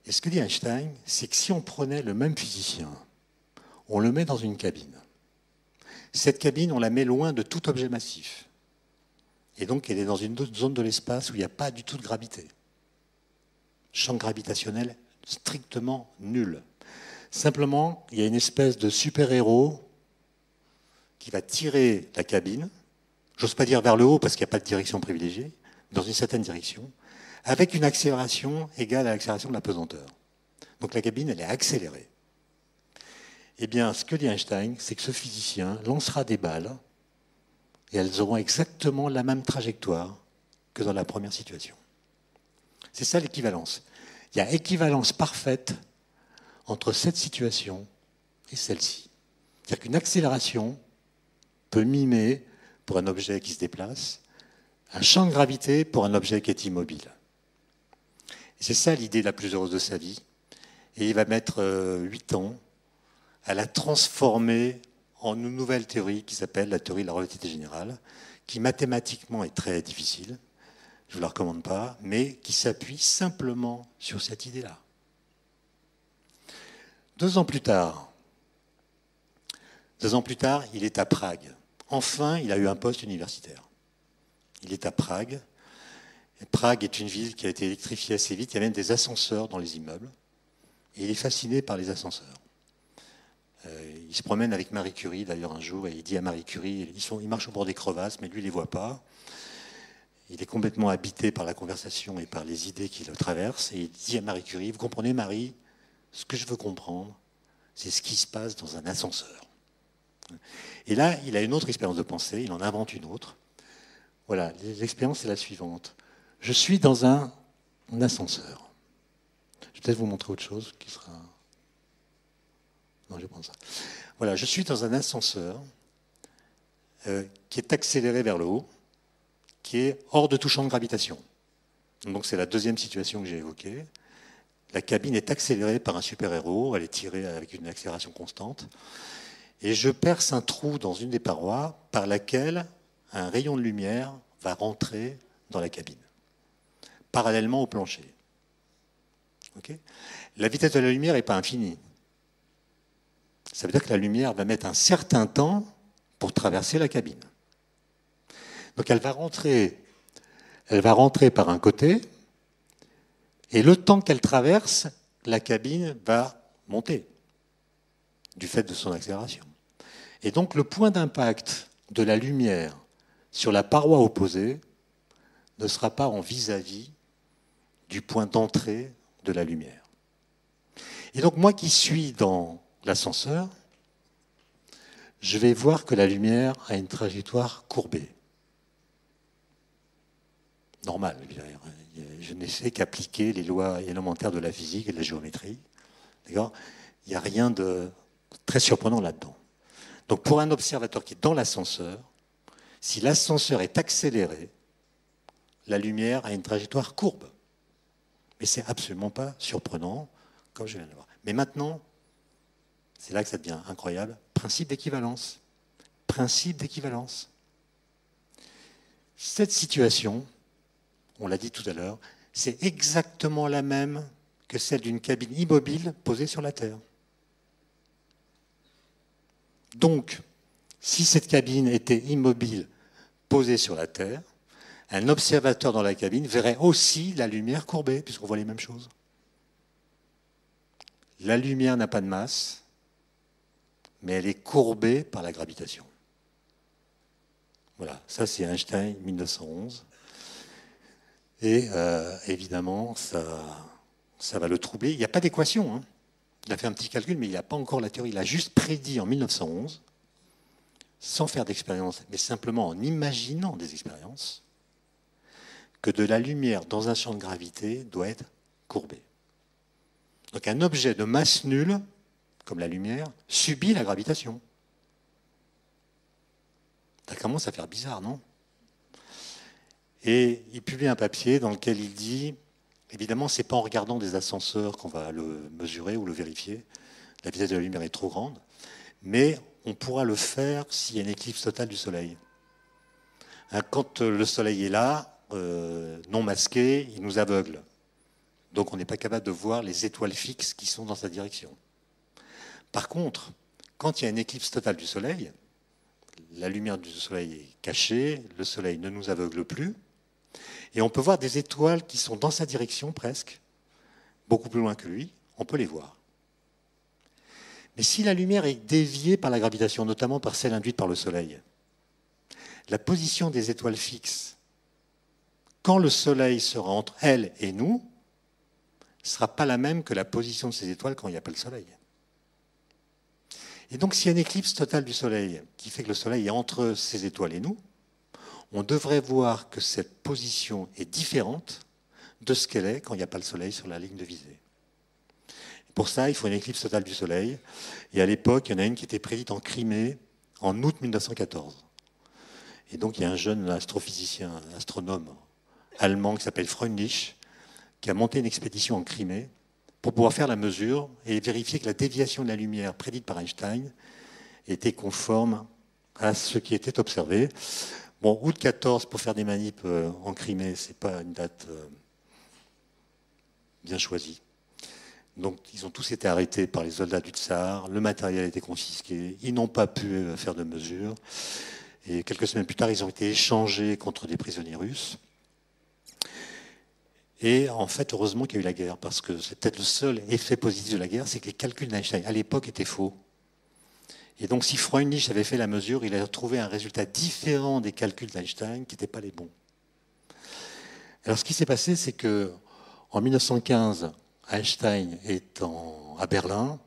Et ce que dit Einstein, c'est que si on prenait le même physicien, on le met dans une cabine. Cette cabine, on la met loin de tout objet massif. Et donc, elle est dans une zone de l'espace où il n'y a pas du tout de gravité. Champ gravitationnel strictement nul. Simplement, il y a une espèce de super-héros qui va tirer la cabine, j'ose pas dire vers le haut parce qu'il n'y a pas de direction privilégiée, dans une certaine direction, avec une accélération égale à l'accélération de la pesanteur. Donc la cabine, elle est accélérée. Eh bien, ce que dit Einstein, c'est que ce physicien lancera des balles et elles auront exactement la même trajectoire que dans la première situation. C'est ça l'équivalence. Il y a équivalence parfaite entre cette situation et celle-ci. C'est-à-dire qu'une accélération peut mimer, pour un objet qui se déplace, un champ de gravité pour un objet qui est immobile. Et c'est ça l'idée la plus heureuse de sa vie. Et il va mettre 8 ans à la transformer en une nouvelle théorie qui s'appelle la théorie de la relativité générale, qui mathématiquement est très difficile, je ne vous la recommande pas, mais qui s'appuie simplement sur cette idée-là. 2 ans plus tard, il est à Prague. Enfin, il a eu un poste universitaire. Il est à Prague. Et Prague est une ville qui a été électrifiée assez vite. Il y a même des ascenseurs dans les immeubles. Et il est fasciné par les ascenseurs. Il se promène avec Marie Curie, d'ailleurs, un jour, et il dit à Marie Curie, ils marchent au bord des crevasses, mais lui, il ne les voit pas. Il est complètement habité par la conversation et par les idées qui le traversent. Et il dit à Marie Curie, vous comprenez, Marie, ce que je veux comprendre, c'est ce qui se passe dans un ascenseur. Et là, il a une autre expérience de pensée, il en invente une autre. Voilà, l'expérience est la suivante. Je suis dans un ascenseur. Je vais peut-être vous montrer autre chose qui sera... Non, je vais prendre ça. Voilà, je suis dans un ascenseur qui est accéléré vers le haut, qui est hors de tout champ de gravitation. Donc c'est la deuxième situation que j'ai évoquée. La cabine est accélérée par un super-héros, elle est tirée avec une accélération constante, et je perce un trou dans une des parois par laquelle un rayon de lumière va rentrer dans la cabine, parallèlement au plancher. Okay ? La vitesse de la lumière n'est pas infinie. Ça veut dire que la lumière va mettre un certain temps pour traverser la cabine. Donc elle va rentrer par un côté, et le temps qu'elle traverse, la cabine va monter, du fait de son accélération. Et donc le point d'impact de la lumière sur la paroi opposée ne sera pas en vis-à-vis du point d'entrée de la lumière. Et donc moi qui suis dans l'ascenseur, je vais voir que la lumière a une trajectoire courbée. Normal, je n'ai fait qu'appliquer les lois élémentaires de la physique et de la géométrie. D'accord ? Il n'y a rien de très surprenant là-dedans. Donc pour un observateur qui est dans l'ascenseur, si l'ascenseur est accéléré, la lumière a une trajectoire courbe. Mais ce n'est absolument pas surprenant, comme je viens de le voir. Mais maintenant, c'est là que ça devient incroyable. Principe d'équivalence. Principe d'équivalence. Cette situation, on l'a dit tout à l'heure, c'est exactement la même que celle d'une cabine immobile posée sur la Terre. Donc, si cette cabine était immobile posée sur la Terre, un observateur dans la cabine verrait aussi la lumière courbée, puisqu'on voit les mêmes choses. La lumière n'a pas de masse, mais elle est courbée par la gravitation. Voilà, ça c'est Einstein, 1911. Et évidemment, ça va le troubler. Il n'y a pas d'équation. Hein. Il a fait un petit calcul, mais il n'a pas encore la théorie. Il a juste prédit en 1911, sans faire d'expérience, mais simplement en imaginant des expériences, que de la lumière dans un champ de gravité doit être courbée. Donc un objet de masse nulle, comme la lumière, subit la gravitation. Ça commence à faire bizarre, non ? Et il publie un papier dans lequel il dit, évidemment, ce n'est pas en regardant des ascenseurs qu'on va le mesurer ou le vérifier, la vitesse de la lumière est trop grande, mais on pourra le faire s'il y a une éclipse totale du Soleil. Quand le Soleil est là, non masqué, il nous aveugle. Donc on n'est pas capable de voir les étoiles fixes qui sont dans sa direction. Par contre, quand il y a une éclipse totale du Soleil, la lumière du Soleil est cachée, le Soleil ne nous aveugle plus, et on peut voir des étoiles qui sont dans sa direction presque, beaucoup plus loin que lui, on peut les voir. Mais si la lumière est déviée par la gravitation, notamment par celle induite par le Soleil, la position des étoiles fixes, quand le Soleil sera entre elles et nous, ne sera pas la même que la position de ces étoiles quand il n'y a pas le Soleil. Et donc, s'il y a une éclipse totale du Soleil qui fait que le Soleil est entre ces étoiles et nous, on devrait voir que cette position est différente de ce qu'elle est quand il n'y a pas le Soleil sur la ligne de visée. Pour ça, il faut une éclipse totale du Soleil. Et à l'époque, il y en a une qui était prédite en Crimée en août 1914. Et donc, il y a un jeune astrophysicien, astronome allemand qui s'appelle Freundlich, qui a monté une expédition en Crimée pour pouvoir faire la mesure et vérifier que la déviation de la lumière prédite par Einstein était conforme à ce qui était observé. Bon, août 14 pour faire des manips en Crimée, c'est pas une date bien choisie. Donc ils ont tous été arrêtés par les soldats du Tsar, le matériel a été confisqué, ils n'ont pas pu faire de mesures. Et quelques semaines plus tard, ils ont été échangés contre des prisonniers russes. Et en fait, heureusement qu'il y a eu la guerre, parce que c'est peut-être le seul effet positif de la guerre, c'est que les calculs d'Einstein, à l'époque, étaient faux. Et donc, si Freundlich avait fait la mesure, il a trouvé un résultat différent des calculs d'Einstein, qui n'étaient pas les bons. Alors, ce qui s'est passé, c'est que en 1915, Einstein est à Berlin.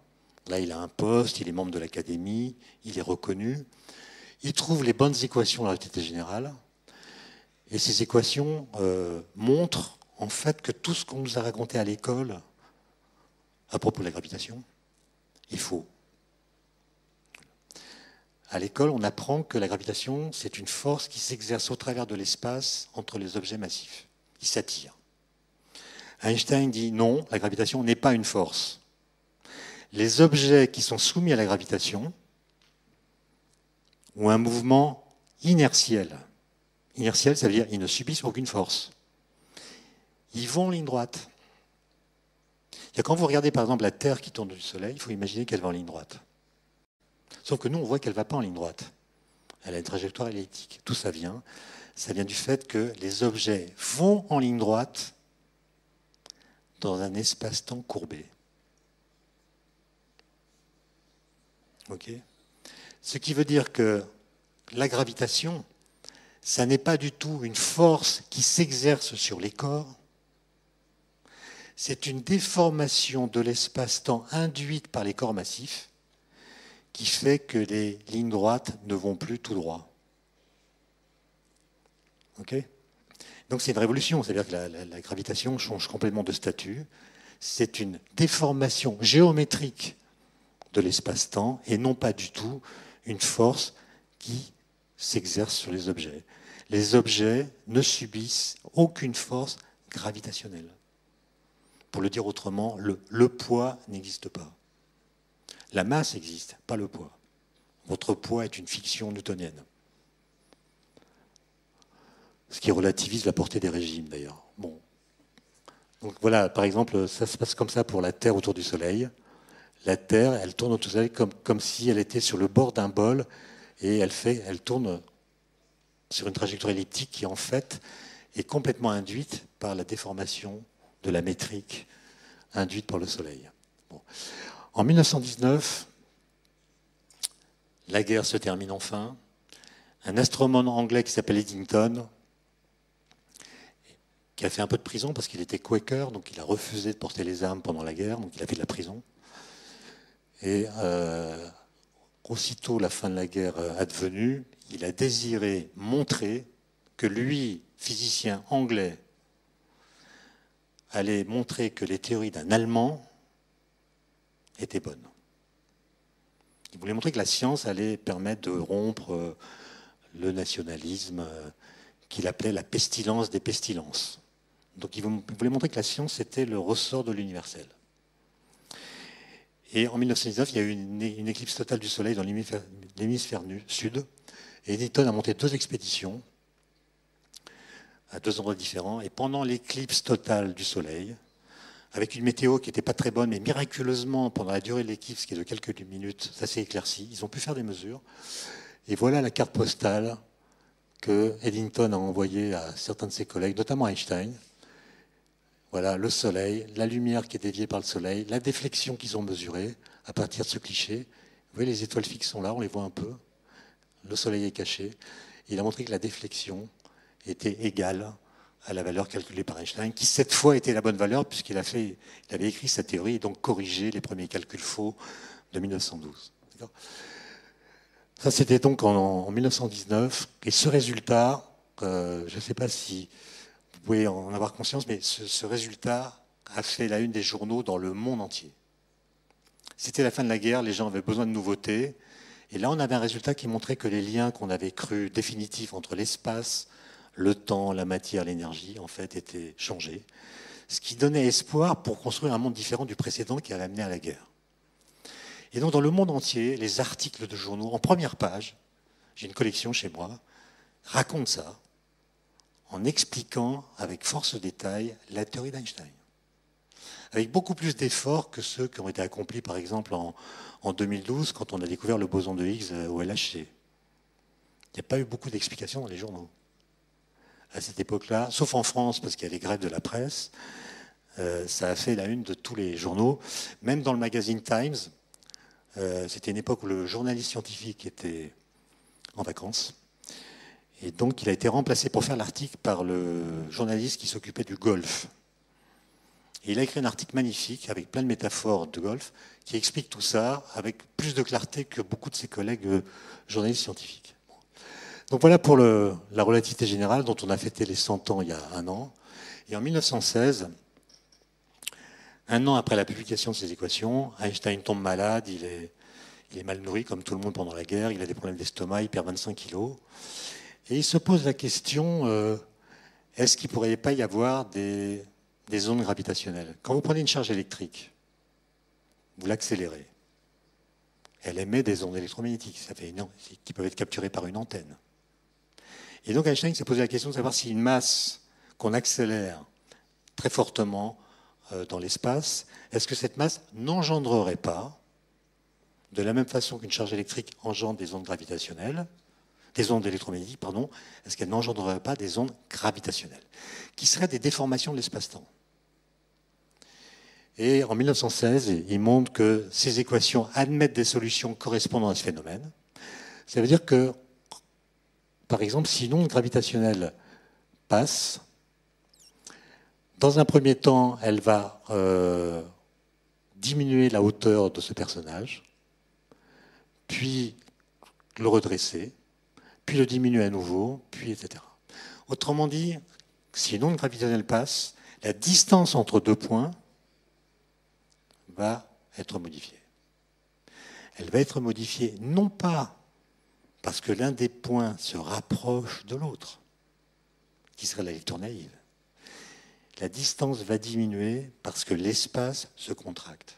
Là, il a un poste, il est membre de l'Académie, il est reconnu. Il trouve les bonnes équations de la relativité générale. Et ces équations montrent en fait que tout ce qu'on nous a raconté à l'école à propos de la gravitation est faux. À l'école, on apprend que la gravitation, c'est une force qui s'exerce au travers de l'espace entre les objets massifs. Ils s'attirent. Einstein dit non, la gravitation n'est pas une force. Les objets qui sont soumis à la gravitation ont un mouvement inertiel. Inertiel, ça veut dire qu'ils ne subissent aucune force. Ils vont en ligne droite. Et quand vous regardez par exemple la Terre qui tourne du Soleil, il faut imaginer qu'elle va en ligne droite. Sauf que nous, on voit qu'elle ne va pas en ligne droite. Elle a une trajectoire elliptique. Tout ça vient du fait que les objets vont en ligne droite dans un espace-temps courbé. Ok ? Ce qui veut dire que la gravitation, ça n'est pas du tout une force qui s'exerce sur les corps, c'est une déformation de l'espace-temps induite par les corps massifs qui fait que les lignes droites ne vont plus tout droit. Ok ? Donc c'est une révolution, c'est-à-dire que la gravitation change complètement de statut. C'est une déformation géométrique de l'espace-temps et non pas du tout une force qui s'exerce sur les objets. Les objets ne subissent aucune force gravitationnelle. Pour le dire autrement, le poids n'existe pas. La masse existe, pas le poids. Votre poids est une fiction newtonienne. Ce qui relativise la portée des régimes, d'ailleurs. Bon. Donc voilà, par exemple, ça se passe comme ça pour la Terre autour du Soleil. La Terre, elle tourne autour du Soleil comme si elle était sur le bord d'un bol et elle tourne sur une trajectoire elliptique qui, en fait, est complètement induite par la déformation de la métrique induite par le Soleil. Bon. En 1919, la guerre se termine enfin. Un astronome anglais qui s'appelle Eddington, qui a fait un peu de prison parce qu'il était Quaker, donc il a refusé de porter les armes pendant la guerre, donc il a fait de la prison. Et aussitôt la fin de la guerre advenue, il a désiré montrer que lui, physicien anglais, allait montrer que les théories d'un Allemand étaient bonnes. Il voulait montrer que la science allait permettre de rompre le nationalisme qu'il appelait la pestilence des pestilences. Donc il voulait montrer que la science était le ressort de l'universel. Et en 1919, il y a eu une éclipse totale du Soleil dans l'hémisphère sud. Et Eddington a monté 2 expéditions à 2 endroits différents. Et pendant l'éclipse totale du Soleil, avec une météo qui n'était pas très bonne, mais miraculeusement, pendant la durée de l'éclipse, qui est de quelques minutes, ça s'est éclairci. Ils ont pu faire des mesures. Et voilà la carte postale que Eddington a envoyée à certains de ses collègues, notamment Einstein. Voilà le Soleil, la lumière qui est déviée par le Soleil, la déflexion qu'ils ont mesurée à partir de ce cliché. Vous voyez, les étoiles fixes sont là, on les voit un peu. Le Soleil est caché. Il a montré que la déflexion était égale à la valeur calculée par Einstein, qui cette fois était la bonne valeur puisqu'il avait écrit sa théorie et donc corrigé les premiers calculs faux de 1912. Ça, c'était donc en 1919. Et ce résultat, je ne sais pas si vous pouvez en avoir conscience, mais ce résultat a fait la une des journaux dans le monde entier. C'était la fin de la guerre, les gens avaient besoin de nouveautés. Et là, on avait un résultat qui montrait que les liens qu'on avait crus définitifs entre l'espace, le temps, la matière, l'énergie, en fait, étaient changés. ce qui donnait espoir pour construire un monde différent du précédent qui avait amené à la guerre. Et donc dans le monde entier, les articles de journaux, en première page, j'ai une collection chez moi, racontent ça, en expliquant avec force de détail la théorie d'Einstein. Avec beaucoup plus d'efforts que ceux qui ont été accomplis, par exemple, en 2012, quand on a découvert le boson de Higgs au LHC. Il n'y a pas eu beaucoup d'explications dans les journaux. À cette époque-là, sauf en France, parce qu'il y a les grèves de la presse, ça a fait la une de tous les journaux. Même dans le magazine Times, c'était une époque où le journaliste scientifique était en vacances. Et donc, il a été remplacé pour faire l'article par le journaliste qui s'occupait du golf. Et il a écrit un article magnifique avec plein de métaphores de golf qui explique tout ça avec plus de clarté que beaucoup de ses collègues journalistes scientifiques. Donc voilà pour la relativité générale dont on a fêté les 100 ans il y a un an. Et en 1916, un an après la publication de ces équations, Einstein tombe malade, il est mal nourri comme tout le monde pendant la guerre, il a des problèmes d'estomac, il perd 25 kilos. Et il se pose la question, est-ce qu'il ne pourrait pas y avoir des ondes gravitationnelles? Quand vous prenez une charge électrique, vous l'accélérez. Elle émet des ondes électromagnétiques qui peuvent être capturées par une antenne. Et donc Einstein s'est posé la question de savoir si une masse qu'on accélère très fortement dans l'espace, est-ce que cette masse n'engendrerait pas, de la même façon qu'une charge électrique engendre des ondes gravitationnelles, des ondes électromagnétiques, pardon, est-ce qu'elle n'engendrerait pas des ondes gravitationnelles, qui seraient des déformations de l'espace-temps? Et en 1916, il montre que ces équations admettent des solutions correspondant à ce phénomène. Ça veut dire que, par exemple, si une onde gravitationnelle passe, dans un premier temps, elle va diminuer la hauteur de ce personnage, puis le redresser, puis le diminuer à nouveau, puis etc. Autrement dit, si une onde gravitationnelle passe, la distance entre deux points va être modifiée. Elle va être modifiée non pas parce que l'un des points se rapproche de l'autre, qui serait la lecture naïve. La distance va diminuer parce que l'espace se contracte.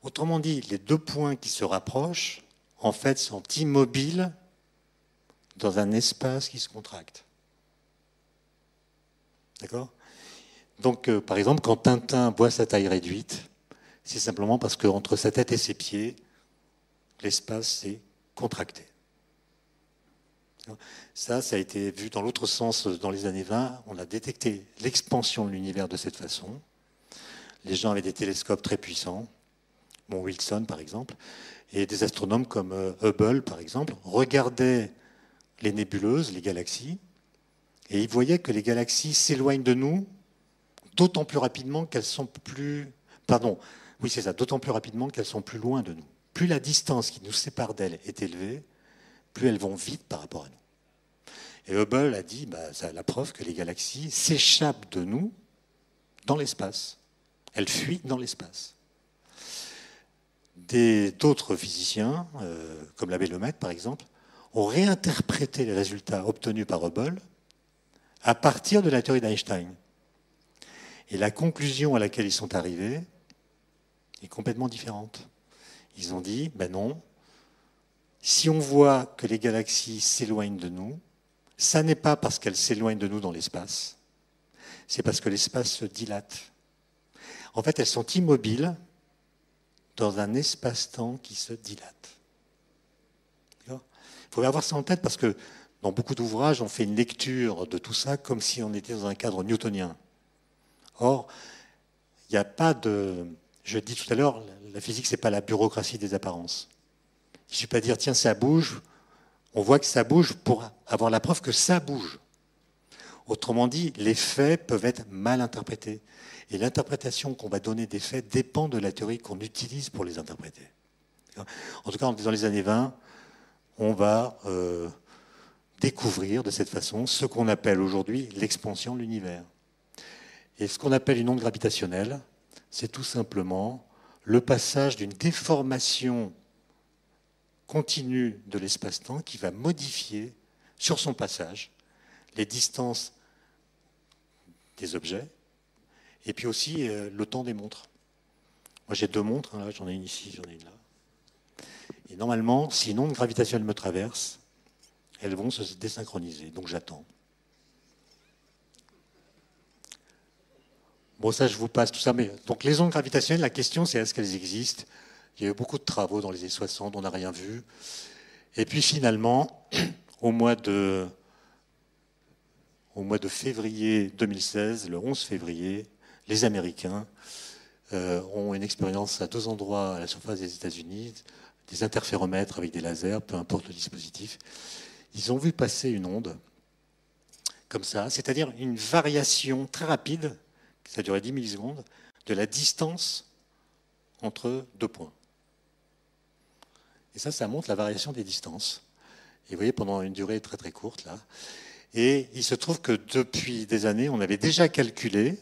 Autrement dit, les deux points qui se rapprochent, en fait, sont immobiles dans un espace qui se contracte. D'accord ? Donc, par exemple, quand Tintin voit sa taille réduite, c'est simplement parce qu'entre sa tête et ses pieds, l'espace s'est contracté. Ça a été vu dans l'autre sens dans les années 20. On a détecté l'expansion de l'univers de cette façon. Les gens avaient des télescopes très puissants, Wilson par exemple, et des astronomes comme Hubble par exemple regardaient les nébuleuses, les galaxies, et ils voyaient que les galaxies s'éloignent de nous d'autant plus rapidement qu'elles sont d'autant plus rapidement qu'elles sont plus loin de nous. Plus la distance qui nous sépare d'elles est élevée, plus elles vont vite par rapport à nous. Et Hubble a dit, c'est la preuve que les galaxies s'échappent de nous dans l'espace. Elles fuient dans l'espace. D'autres physiciens, comme l'abbé Lemaitre par exemple, ont réinterprété les résultats obtenus par Hubble à partir de la théorie d'Einstein. Et la conclusion à laquelle ils sont arrivés est complètement différente. Ils ont dit, non, si on voit que les galaxies s'éloignent de nous, ça n'est pas parce qu'elles s'éloignent de nous dans l'espace, c'est parce que l'espace se dilate. En fait, elles sont immobiles dans un espace-temps qui se dilate. Il faut avoir ça en tête parce que dans beaucoup d'ouvrages, on fait une lecture de tout ça comme si on était dans un cadre newtonien. Or, il n'y a pas de... Je dis tout à l'heure, la physique, ce n'est pas la bureaucratie des apparences. Il ne suffit pas de dire, tiens, ça bouge. On voit que ça bouge pour avoir la preuve que ça bouge. Autrement dit, les faits peuvent être mal interprétés. Et l'interprétation qu'on va donner des faits dépend de la théorie qu'on utilise pour les interpréter. En tout cas, dans les années 20, on va découvrir de cette façon ce qu'on appelle aujourd'hui l'expansion de l'univers. Et ce qu'on appelle une onde gravitationnelle, c'est tout simplement le passage d'une déformation continue de l'espace-temps qui va modifier sur son passage les distances des objets, et puis aussi le temps des montres. Moi j'ai 2 montres, hein, là j'en ai une ici, j'en ai une là. Et normalement, si une onde gravitationnelle me traverse, elles vont se désynchroniser, donc j'attends. Bon, ça, je vous passe tout ça. Mais, donc, les ondes gravitationnelles, la question, c'est est-ce qu'elles existent? Il y a eu beaucoup de travaux dans les années 60, on n'a rien vu. Et puis, finalement, au mois de février 2016, le 11 février, les Américains ont une expérience à 2 endroits à la surface des États-Unis, des interféromètres avec des lasers, peu importe le dispositif. Ils ont vu passer une onde, comme ça, c'est-à-dire une variation très rapide, ça durait 10 millisecondes, de la distance entre 2 points. Et ça montre la variation des distances. Et vous voyez, pendant une durée très très courte, là. Et il se trouve que depuis des années, on avait déjà calculé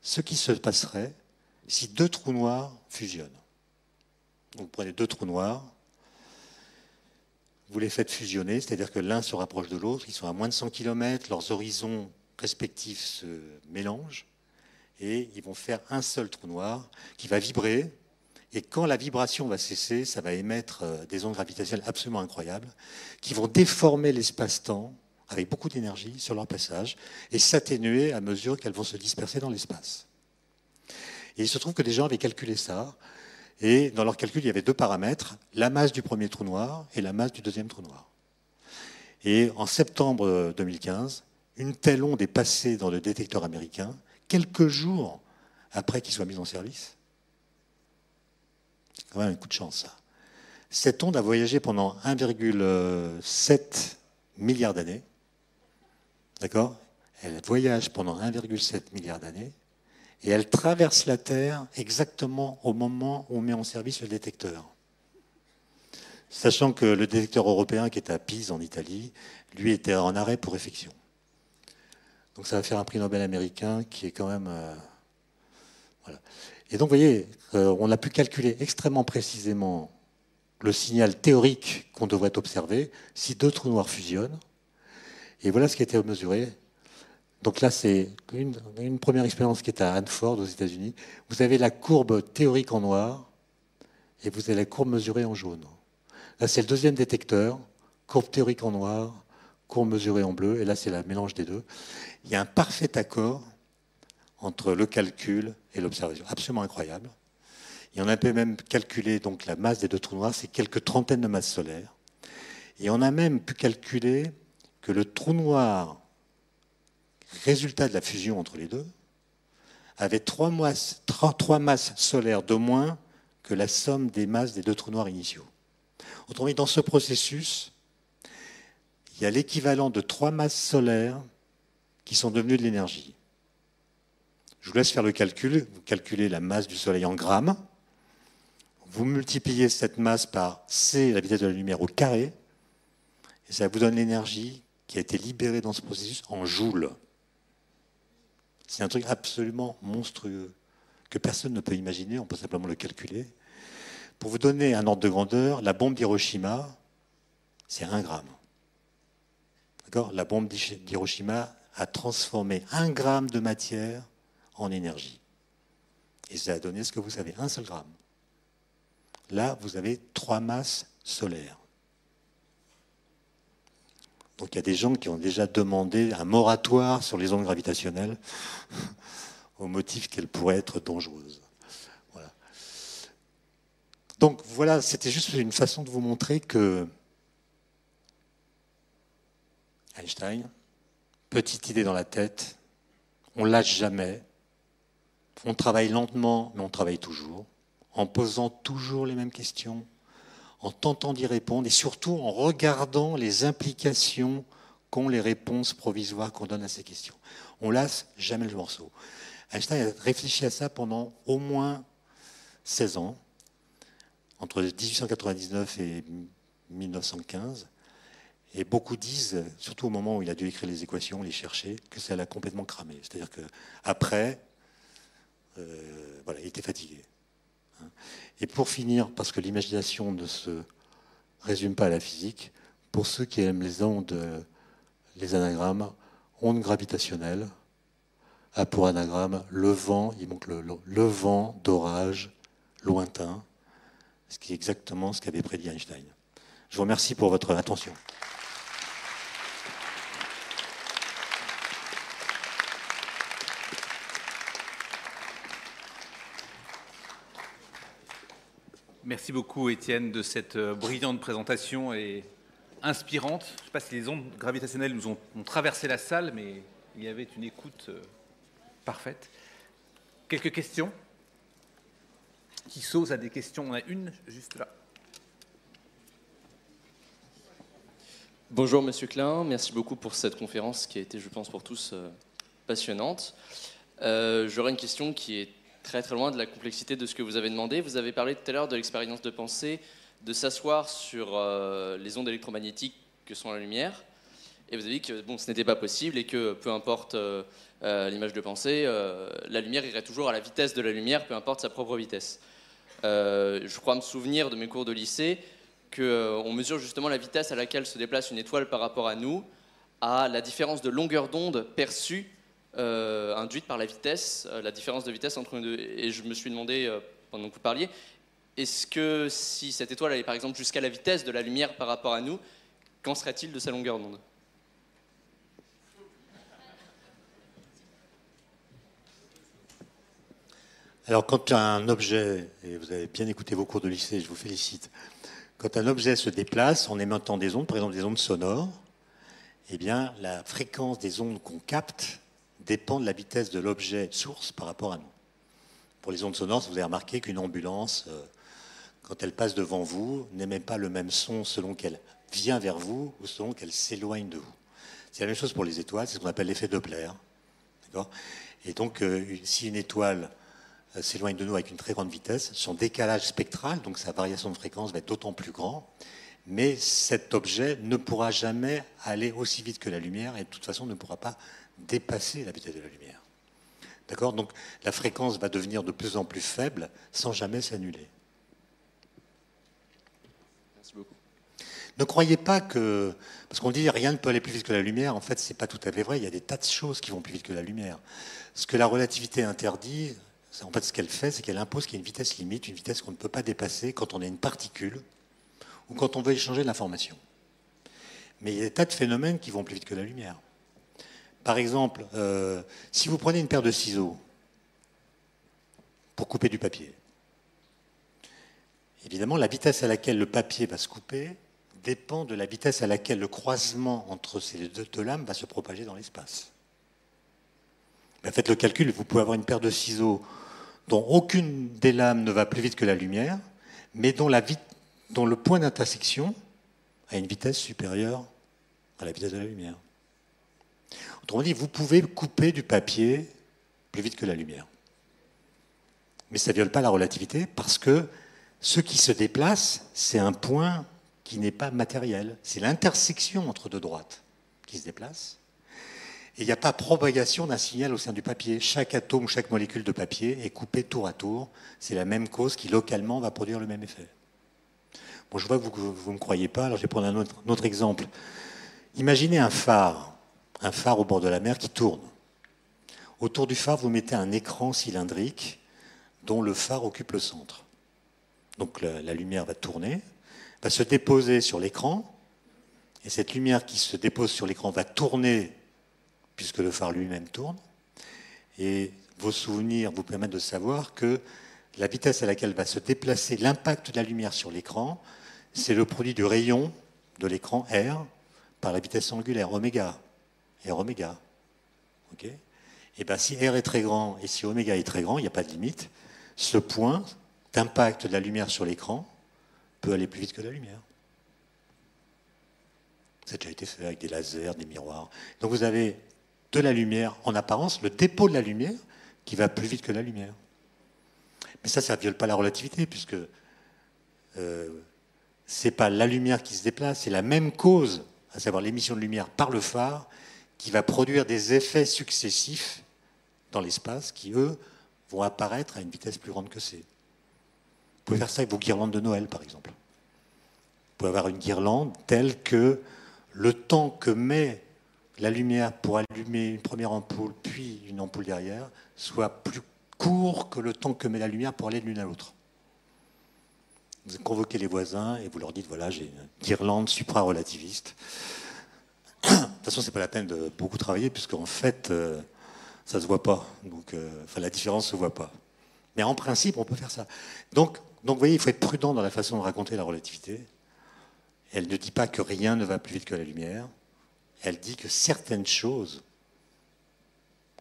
ce qui se passerait si 2 trous noirs fusionnent. Donc vous prenez 2 trous noirs, vous les faites fusionner, c'est-à-dire que l'un se rapproche de l'autre, ils sont à moins de 100 km, leurs horizons respectifs se mélangent et ils vont faire un seul trou noir qui va vibrer. Et quand la vibration va cesser, ça va émettre des ondes gravitationnelles absolument incroyables qui vont déformer l'espace-temps avec beaucoup d'énergie sur leur passage et s'atténuer à mesure qu'elles vont se disperser dans l'espace. Et il se trouve que des gens avaient calculé ça. Et dans leur calcul, il y avait 2 paramètres, la masse du premier trou noir et la masse du deuxième trou noir. Et en septembre 2015, une telle onde est passée dans le détecteur américain quelques jours après qu'il soit mis en service. C'est quand même un coup de chance, ça. Cette onde a voyagé pendant 1,7 milliard d'années. D'accord? Elle voyage pendant 1,7 milliard d'années. Et elle traverse la Terre exactement au moment où on met en service le détecteur. Sachant que le détecteur européen qui est à Pise en Italie, lui était en arrêt pour réfection. Donc ça va faire un prix Nobel américain qui est quand même... voilà. Et donc vous voyez, on a pu calculer extrêmement précisément le signal théorique qu'on devrait observer si 2 trous noirs fusionnent. Et voilà ce qui a été mesuré. Donc là, c'est une première expérience qui est à Hanford, aux États-Unis. Vous avez la courbe théorique en noir et vous avez la courbe mesurée en jaune. Là, c'est le deuxième détecteur, courbe théorique en noir, courbe mesurée en bleu, et là, c'est le mélange des deux. Il y a un parfait accord entre le calcul et l'observation. Absolument incroyable. Et on a même calculé donc, la masse des 2 trous noirs, c'est quelques trentaines de masses solaires. Et on a même pu calculer que le trou noir résultat de la fusion entre les deux, avait 3 masses solaires de moins que la somme des masses des 2 trous noirs initiaux. Autrement dit, dans ce processus, il y a l'équivalent de 3 masses solaires qui sont devenues de l'énergie. Je vous laisse faire le calcul. Vous calculez la masse du Soleil en grammes. Vous multipliez cette masse par c, la vitesse de la lumière, au carré. Et ça vous donne l'énergie qui a été libérée dans ce processus en joules. C'est un truc absolument monstrueux que personne ne peut imaginer, on peut simplement le calculer. Pour vous donner un ordre de grandeur, la bombe d'Hiroshima, c'est 1 gramme. D'accord ? La bombe d'Hiroshima a transformé 1 gramme de matière en énergie. Et ça a donné ce que vous savez, 1 seul gramme. Là, vous avez 3 masses solaires. Donc il y a des gens qui ont déjà demandé un moratoire sur les ondes gravitationnelles au motif qu'elles pourraient être dangereuses. Voilà. Donc voilà, c'était juste une façon de vous montrer que Einstein, petite idée dans la tête, on ne lâche jamais, on travaille lentement, mais on travaille toujours, en posant toujours les mêmes questions, en tentant d'y répondre et surtout en regardant les implications qu'ont les réponses provisoires qu'on donne à ces questions. On lasse jamais le morceau. Einstein a réfléchi à ça pendant au moins 16 ans, entre 1899 et 1915. Et beaucoup disent, surtout au moment où il a dû écrire les équations, les chercher, que ça l'a complètement cramé. C'est-à-dire qu'après, voilà, il était fatigué. Et pour finir, parce que l'imagination ne se résume pas à la physique, pour ceux qui aiment les ondes, les anagrammes, ondes gravitationnelles, a pour anagramme le vent, il manque le vent d'orage lointain, ce qui est exactement ce qu'avait prédit Einstein. Je vous remercie pour votre attention. Merci beaucoup, Étienne, de cette brillante présentation et inspirante. Je ne sais pas si les ondes gravitationnelles nous ont traversé la salle, mais il y avait une écoute parfaite. Quelques questions? Qui s'ose à des questions? On a une juste là. Bonjour Monsieur Klein, merci beaucoup pour cette conférence qui a été, je pense, pour tous passionnante. J'aurais une question qui est très très loin de la complexité de ce que vous avez demandé. Vous avez parlé tout à l'heure de l'expérience de pensée, de s'asseoir sur les ondes électromagnétiques que sont la lumière. Et vous avez dit que bon, ce n'était pas possible et que peu importe l'image de pensée, la lumière irait toujours à la vitesse de la lumière, peu importe sa propre vitesse. Je crois me souvenir de mes cours de lycée qu'on mesure justement la vitesse à laquelle se déplace une étoile par rapport à nous, à la différence de longueur d'onde perçue, induite par la vitesse, la différence de vitesse entre nous deux. Et je me suis demandé, pendant que vous parliez, est-ce que si cette étoile allait par exemple jusqu'à la vitesse de la lumière par rapport à nous, qu'en serait-il de sa longueur d'onde ? Alors, quand un objet, et vous avez bien écouté vos cours de lycée, je vous félicite, quand un objet se déplace en émettant des ondes, par exemple des ondes sonores, eh bien, la fréquence des ondes qu'on capte dépend de la vitesse de l'objet source par rapport à nous. Pour les ondes sonores, vous avez remarqué qu'une ambulance, quand elle passe devant vous, n'émet pas le même son selon qu'elle vient vers vous ou selon qu'elle s'éloigne de vous. C'est la même chose pour les étoiles, c'est ce qu'on appelle l'effet Doppler. Et donc, si une étoile s'éloigne de nous avec une très grande vitesse, son décalage spectral, donc sa variation de fréquence, va être d'autant plus grand, mais cet objet ne pourra jamais aller aussi vite que la lumière et de toute façon ne pourra pas dépasser la vitesse de la lumière. D'accord ? Donc la fréquence va devenir de plus en plus faible sans jamais s'annuler. Merci beaucoup. Ne croyez pas que... Parce qu'on dit rien ne peut aller plus vite que la lumière, en fait, ce n'est pas tout à fait vrai. Il y a des tas de choses qui vont plus vite que la lumière. Ce que la relativité interdit, en fait, ce qu'elle fait, c'est qu'elle impose qu'il y ait une vitesse limite, une vitesse qu'on ne peut pas dépasser quand on est une particule ou quand on veut échanger de l'information. Mais il y a des tas de phénomènes qui vont plus vite que la lumière. Par exemple, si vous prenez une paire de ciseaux pour couper du papier, évidemment, la vitesse à laquelle le papier va se couper dépend de la vitesse à laquelle le croisement entre ces deux lames va se propager dans l'espace. Ben, faites le calcul, vous pouvez avoir une paire de ciseaux dont aucune des lames ne va plus vite que la lumière, mais dont le point d'intersection a une vitesse supérieure à la vitesse de la lumière. Autrement dit, vous pouvez couper du papier plus vite que la lumière. Mais ça ne viole pas la relativité parce que ce qui se déplace, c'est un point qui n'est pas matériel. C'est l'intersection entre deux droites qui se déplace. Et il n'y a pas propagation d'un signal au sein du papier. Chaque atome, chaque molécule de papier est coupée tour à tour. C'est la même cause qui, localement, va produire le même effet. Bon, je vois que vous ne me croyez pas, alors je vais prendre un autre exemple. Imaginez un phare au bord de la mer qui tourne. Autour du phare, vous mettez un écran cylindrique dont le phare occupe le centre. Donc la lumière va tourner, va se déposer sur l'écran, et cette lumière qui se dépose sur l'écran va tourner puisque le phare lui-même tourne. Et vos souvenirs vous permettent de savoir que la vitesse à laquelle va se déplacer l'impact de la lumière sur l'écran, c'est le produit du rayon de l'écran R par la vitesse angulaire, oméga. R oméga. Okay. Et bien si R est très grand et si oméga est très grand, il n'y a pas de limite, ce point d'impact de la lumière sur l'écran peut aller plus vite que la lumière. Ça a déjà été fait avec des lasers, des miroirs. Donc vous avez de la lumière, en apparence, le dépôt de la lumière qui va plus vite que la lumière. Mais ça ne viole pas la relativité, puisque ce n'est pas la lumière qui se déplace, c'est la même cause, à savoir l'émission de lumière par le phare, qui va produire des effets successifs dans l'espace qui, eux, vont apparaître à une vitesse plus grande que c. Vous pouvez faire ça avec vos guirlandes de Noël, par exemple. Vous pouvez avoir une guirlande telle que le temps que met la lumière pour allumer une première ampoule, puis une ampoule derrière, soit plus court que le temps que met la lumière pour aller de l'une à l'autre. Vous convoquez les voisins et vous leur dites, voilà, j'ai une guirlande supra-relativiste. De toute façon, c'est pas la peine de beaucoup travailler, puisqu'en fait, ça se voit pas. Donc, la différence se voit pas. Mais en principe, on peut faire ça. Donc, vous voyez, il faut être prudent dans la façon de raconter la relativité. Elle ne dit pas que rien ne va plus vite que la lumière. Elle dit que certaines choses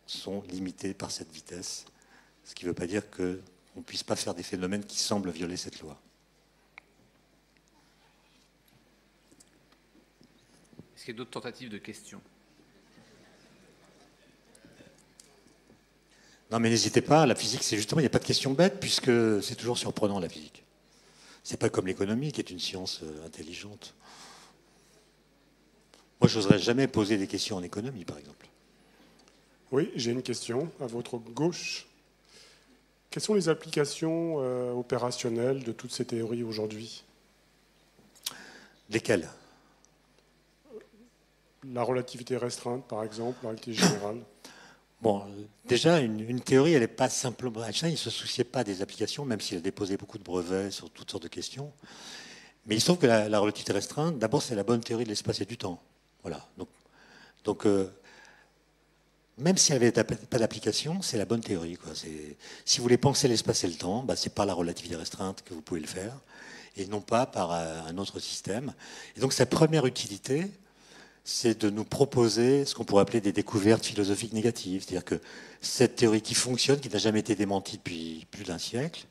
sont limitées par cette vitesse, ce qui ne veut pas dire qu'on ne puisse pas faire des phénomènes qui semblent violer cette loi. Est-ce qu'il y a d'autres tentatives de questions? Non, mais n'hésitez pas, la physique, c'est justement, il n'y a pas de question bête, puisque c'est toujours surprenant, la physique. C'est pas comme l'économie, qui est une science intelligente. Moi, je n'oserais jamais poser des questions en économie, par exemple. Oui, j'ai une question à votre gauche. Quelles sont les applications opérationnelles de toutes ces théories aujourd'hui? Lesquelles? La relativité restreinte, par exemple, la relativité générale. Bon, déjà, une théorie, elle n'est pas simplement... Einstein, il ne se souciait pas des applications, même s'il a déposé beaucoup de brevets sur toutes sortes de questions. Mais il se trouve que la relativité restreinte, d'abord, c'est la bonne théorie de l'espace et du temps. Voilà. Donc même s'il n'y avait pas d'application, c'est la bonne théorie, quoi. Si vous voulez penser l'espace et le temps, c'est par la relativité restreinte que vous pouvez le faire, et non pas par un autre système. Et donc, sa première utilité, c'est de nous proposer ce qu'on pourrait appeler des découvertes philosophiques négatives. C'est-à-dire que cette théorie qui fonctionne, qui n'a jamais été démentie depuis plus d'un siècle,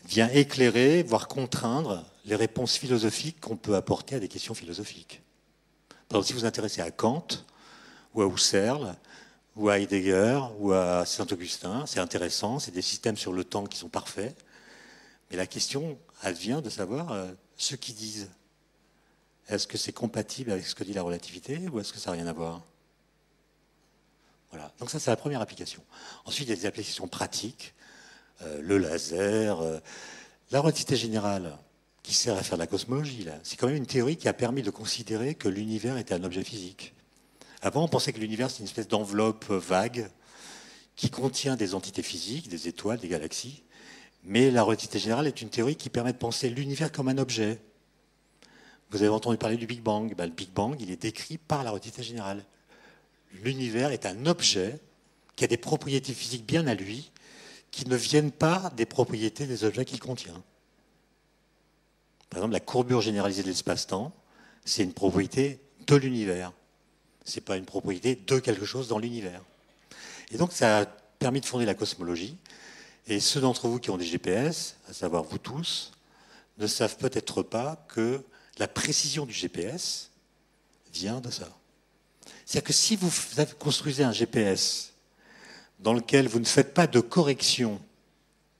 vient éclairer, voire contraindre les réponses philosophiques qu'on peut apporter à des questions philosophiques. Par exemple, si vous vous intéressez à Kant, ou à Husserl, ou à Heidegger, ou à Saint-Augustin, c'est intéressant, c'est des systèmes sur le temps qui sont parfaits, mais la question advient de savoir ce qu'ils disent. Est-ce que c'est compatible avec ce que dit la relativité, ou est-ce que ça n'a rien à voir? Voilà, donc ça c'est la première application. Ensuite, il y a des applications pratiques, le laser, la relativité générale, qui sert à faire de la cosmologie, là. C'est quand même une théorie qui a permis de considérer que l'univers était un objet physique. Avant, on pensait que l'univers, c'est une espèce d'enveloppe vague qui contient des entités physiques, des étoiles, des galaxies. Mais la relativité générale est une théorie qui permet de penser l'univers comme un objet. Vous avez entendu parler du Big Bang. Le Big Bang, il est décrit par la relativité générale. L'univers est un objet qui a des propriétés physiques bien à lui, qui ne viennent pas des propriétés des objets qu'il contient. Par exemple, la courbure généralisée de l'espace-temps, c'est une propriété de l'univers. Ce n'est pas une propriété de quelque chose dans l'univers. Et donc, ça a permis de fonder la cosmologie. Et ceux d'entre vous qui ont des GPS, à savoir vous tous, ne savent peut-être pas que la précision du GPS vient de ça. C'est-à-dire que si vous construisez un GPS dans lequel vous ne faites pas de correction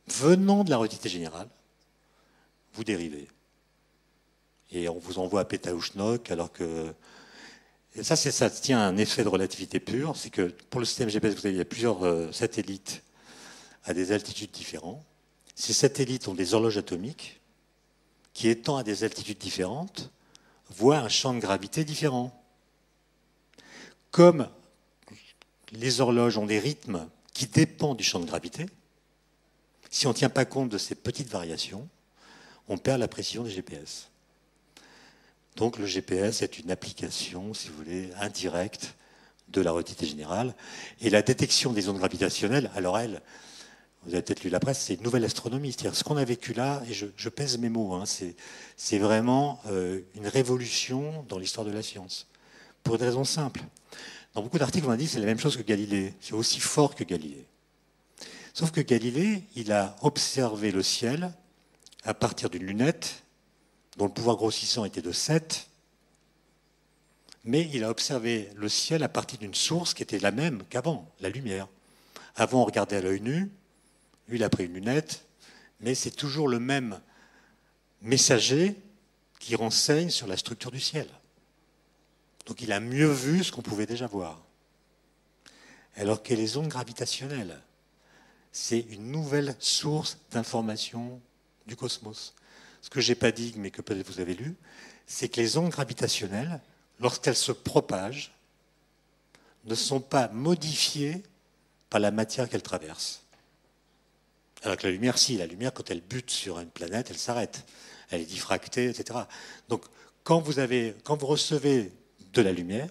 venant de la relativité générale, vous dérivez. Et on vous envoie à Pétaouchnok, alors que... Et ça tient à un effet de relativité pure, c'est que pour le système GPS, il y a plusieurs satellites à des altitudes différentes. Ces satellites ont des horloges atomiques qui, étant à des altitudes différentes, voient un champ de gravité différent. Comme les horloges ont des rythmes qui dépendent du champ de gravité, si on ne tient pas compte de ces petites variations, on perd la précision des GPS. Donc le GPS est une application, si vous voulez, indirecte de la relativité générale. Et la détection des ondes gravitationnelles, alors elle, vous avez peut-être lu la presse, c'est une nouvelle astronomie. C'est-à-dire ce qu'on a vécu là, et je pèse mes mots, c'est vraiment une révolution dans l'histoire de la science. Pour une raison simple. Dans beaucoup d'articles, on a dit que c'est la même chose que Galilée. C'est aussi fort que Galilée. Sauf que Galilée, il a observé le ciel à partir d'une lunette dont le pouvoir grossissant était de 7, mais il a observé le ciel à partir d'une source qui était la même qu'avant, la lumière. Avant, on regardait à l'œil nu, lui, il a pris une lunette, mais c'est toujours le même messager qui renseigne sur la structure du ciel. Donc il a mieux vu ce qu'on pouvait déjà voir. Alors que les ondes gravitationnelles, c'est une nouvelle source d'information du cosmos. Ce que je n'ai pas dit, mais que peut-être vous avez lu, c'est que les ondes gravitationnelles, lorsqu'elles se propagent, ne sont pas modifiées par la matière qu'elles traversent. Alors que la lumière, si, la lumière, quand elle bute sur une planète, elle s'arrête. Elle est diffractée, etc. Donc, quand vous recevez de la lumière,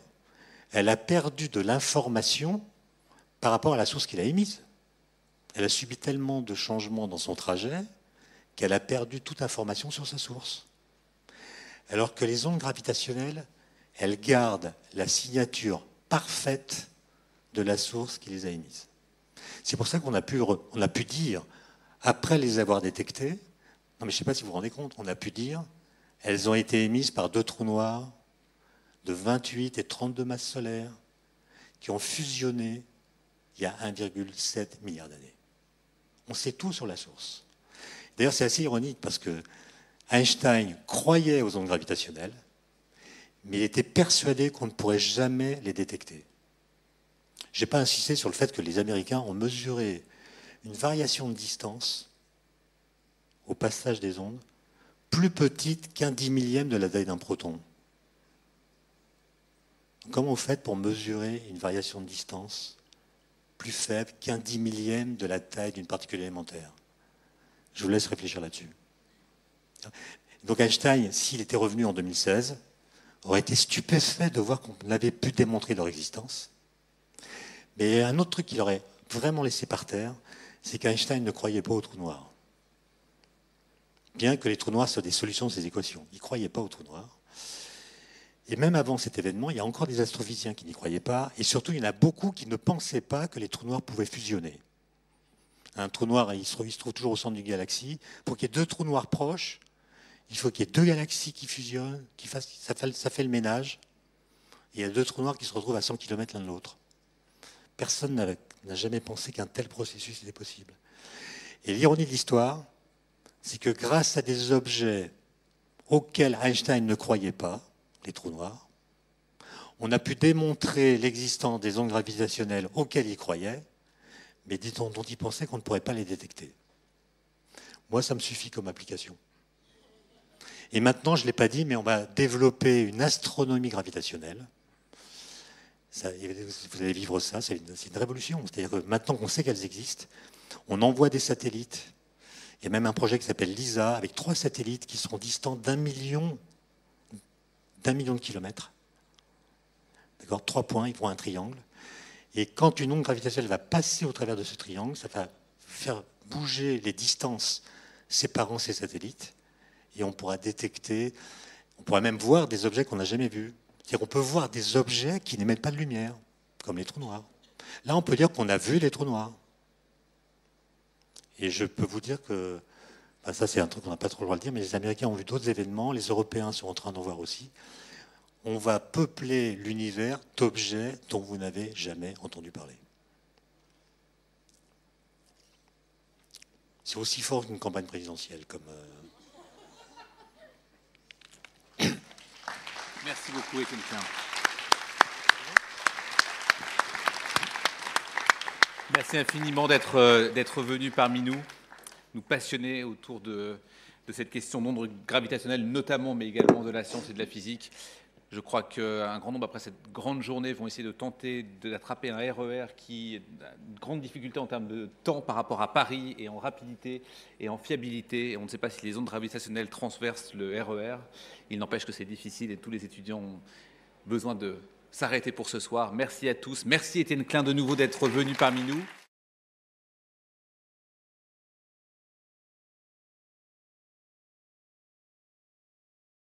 elle a perdu de l'information par rapport à la source qui l'a émise. Elle a subi tellement de changements dans son trajet qu'elle a perdu toute information sur sa source. Alors que les ondes gravitationnelles, elles gardent la signature parfaite de la source qui les a émises. C'est pour ça qu'on a pu dire, après les avoir détectées, non mais je ne sais pas si vous vous rendez compte, on a pu dire, elles ont été émises par 2 trous noirs de 28 et 32 masses solaires qui ont fusionné il y a 1,7 milliard d'années. On sait tout sur la source. D'ailleurs, c'est assez ironique parce que Einstein croyait aux ondes gravitationnelles, mais il était persuadé qu'on ne pourrait jamais les détecter. Je n'ai pas insisté sur le fait que les Américains ont mesuré une variation de distance au passage des ondes plus petite qu'un 10 millième de la taille d'un proton. Comment vous faites pour mesurer une variation de distance plus faible qu'un 10 millième de la taille d'une particule élémentaire? Je vous laisse réfléchir là-dessus. Donc Einstein, s'il était revenu en 2016, aurait été stupéfait de voir qu'on avait pu démontrer leur existence. Mais il y a un autre truc qu'il aurait vraiment laissé par terre, c'est qu'Einstein ne croyait pas aux trous noirs. Bien que les trous noirs soient des solutions de ces équations. Il ne croyait pas aux trous noirs. Et même avant cet événement, il y a encore des astrophysiciens qui n'y croyaient pas. Et surtout, il y en a beaucoup qui ne pensaient pas que les trous noirs pouvaient fusionner. Un trou noir, il se trouve toujours au centre d'une galaxie. Pour qu'il y ait 2 trous noirs proches, il faut qu'il y ait 2 galaxies qui fusionnent, ça fait le ménage. Et il y a 2 trous noirs qui se retrouvent à 100 km l'un de l'autre. Personne n'a jamais pensé qu'un tel processus était possible. Et l'ironie de l'histoire, c'est que grâce à des objets auxquels Einstein ne croyait pas, les trous noirs, on a pu démontrer l'existence des ondes gravitationnelles auxquelles il croyait, mais dont il pensait qu'on ne pourrait pas les détecter. Moi, ça me suffit comme application. Et maintenant, je ne l'ai pas dit, mais on va développer une astronomie gravitationnelle. Ça, vous allez vivre ça, c'est une révolution. C'est-à-dire que maintenant qu'on sait qu'elles existent, on envoie des satellites. Il y a même un projet qui s'appelle LISA, avec 3 satellites qui seront distants d'1 million de kilomètres. D'accord, 3 points, ils font un triangle. Et quand une onde gravitationnelle va passer au travers de ce triangle, ça va faire bouger les distances séparant ces satellites. Et on pourra détecter, on pourra même voir des objets qu'on n'a jamais vus. C'est-à-dire qu'on peut voir des objets qui n'émettent pas de lumière, comme les trous noirs. Là, on peut dire qu'on a vu les trous noirs. Et je peux vous dire que, ben ça c'est un truc qu'on n'a pas trop le droit de dire, mais les Américains ont vu d'autres événements, les Européens sont en train d'en voir aussi. On va peupler l'univers d'objets dont vous n'avez jamais entendu parler. C'est aussi fort qu'une campagne présidentielle, comme... Merci beaucoup, Étienne Klein. Merci infiniment d'être venu parmi nous, nous passionner autour de cette question d'ondes gravitationnelles, notamment, mais également de la science et de la physique. Je crois qu'un grand nombre, après cette grande journée, vont essayer de tenter d'attraper un RER qui a une grande difficulté en termes de temps par rapport à Paris, et en rapidité et en fiabilité. Et on ne sait pas si les ondes gravitationnelles transversent le RER. Il n'empêche que c'est difficile et tous les étudiants ont besoin de s'arrêter pour ce soir. Merci à tous. Merci Étienne Klein de nouveau d'être venu parmi nous.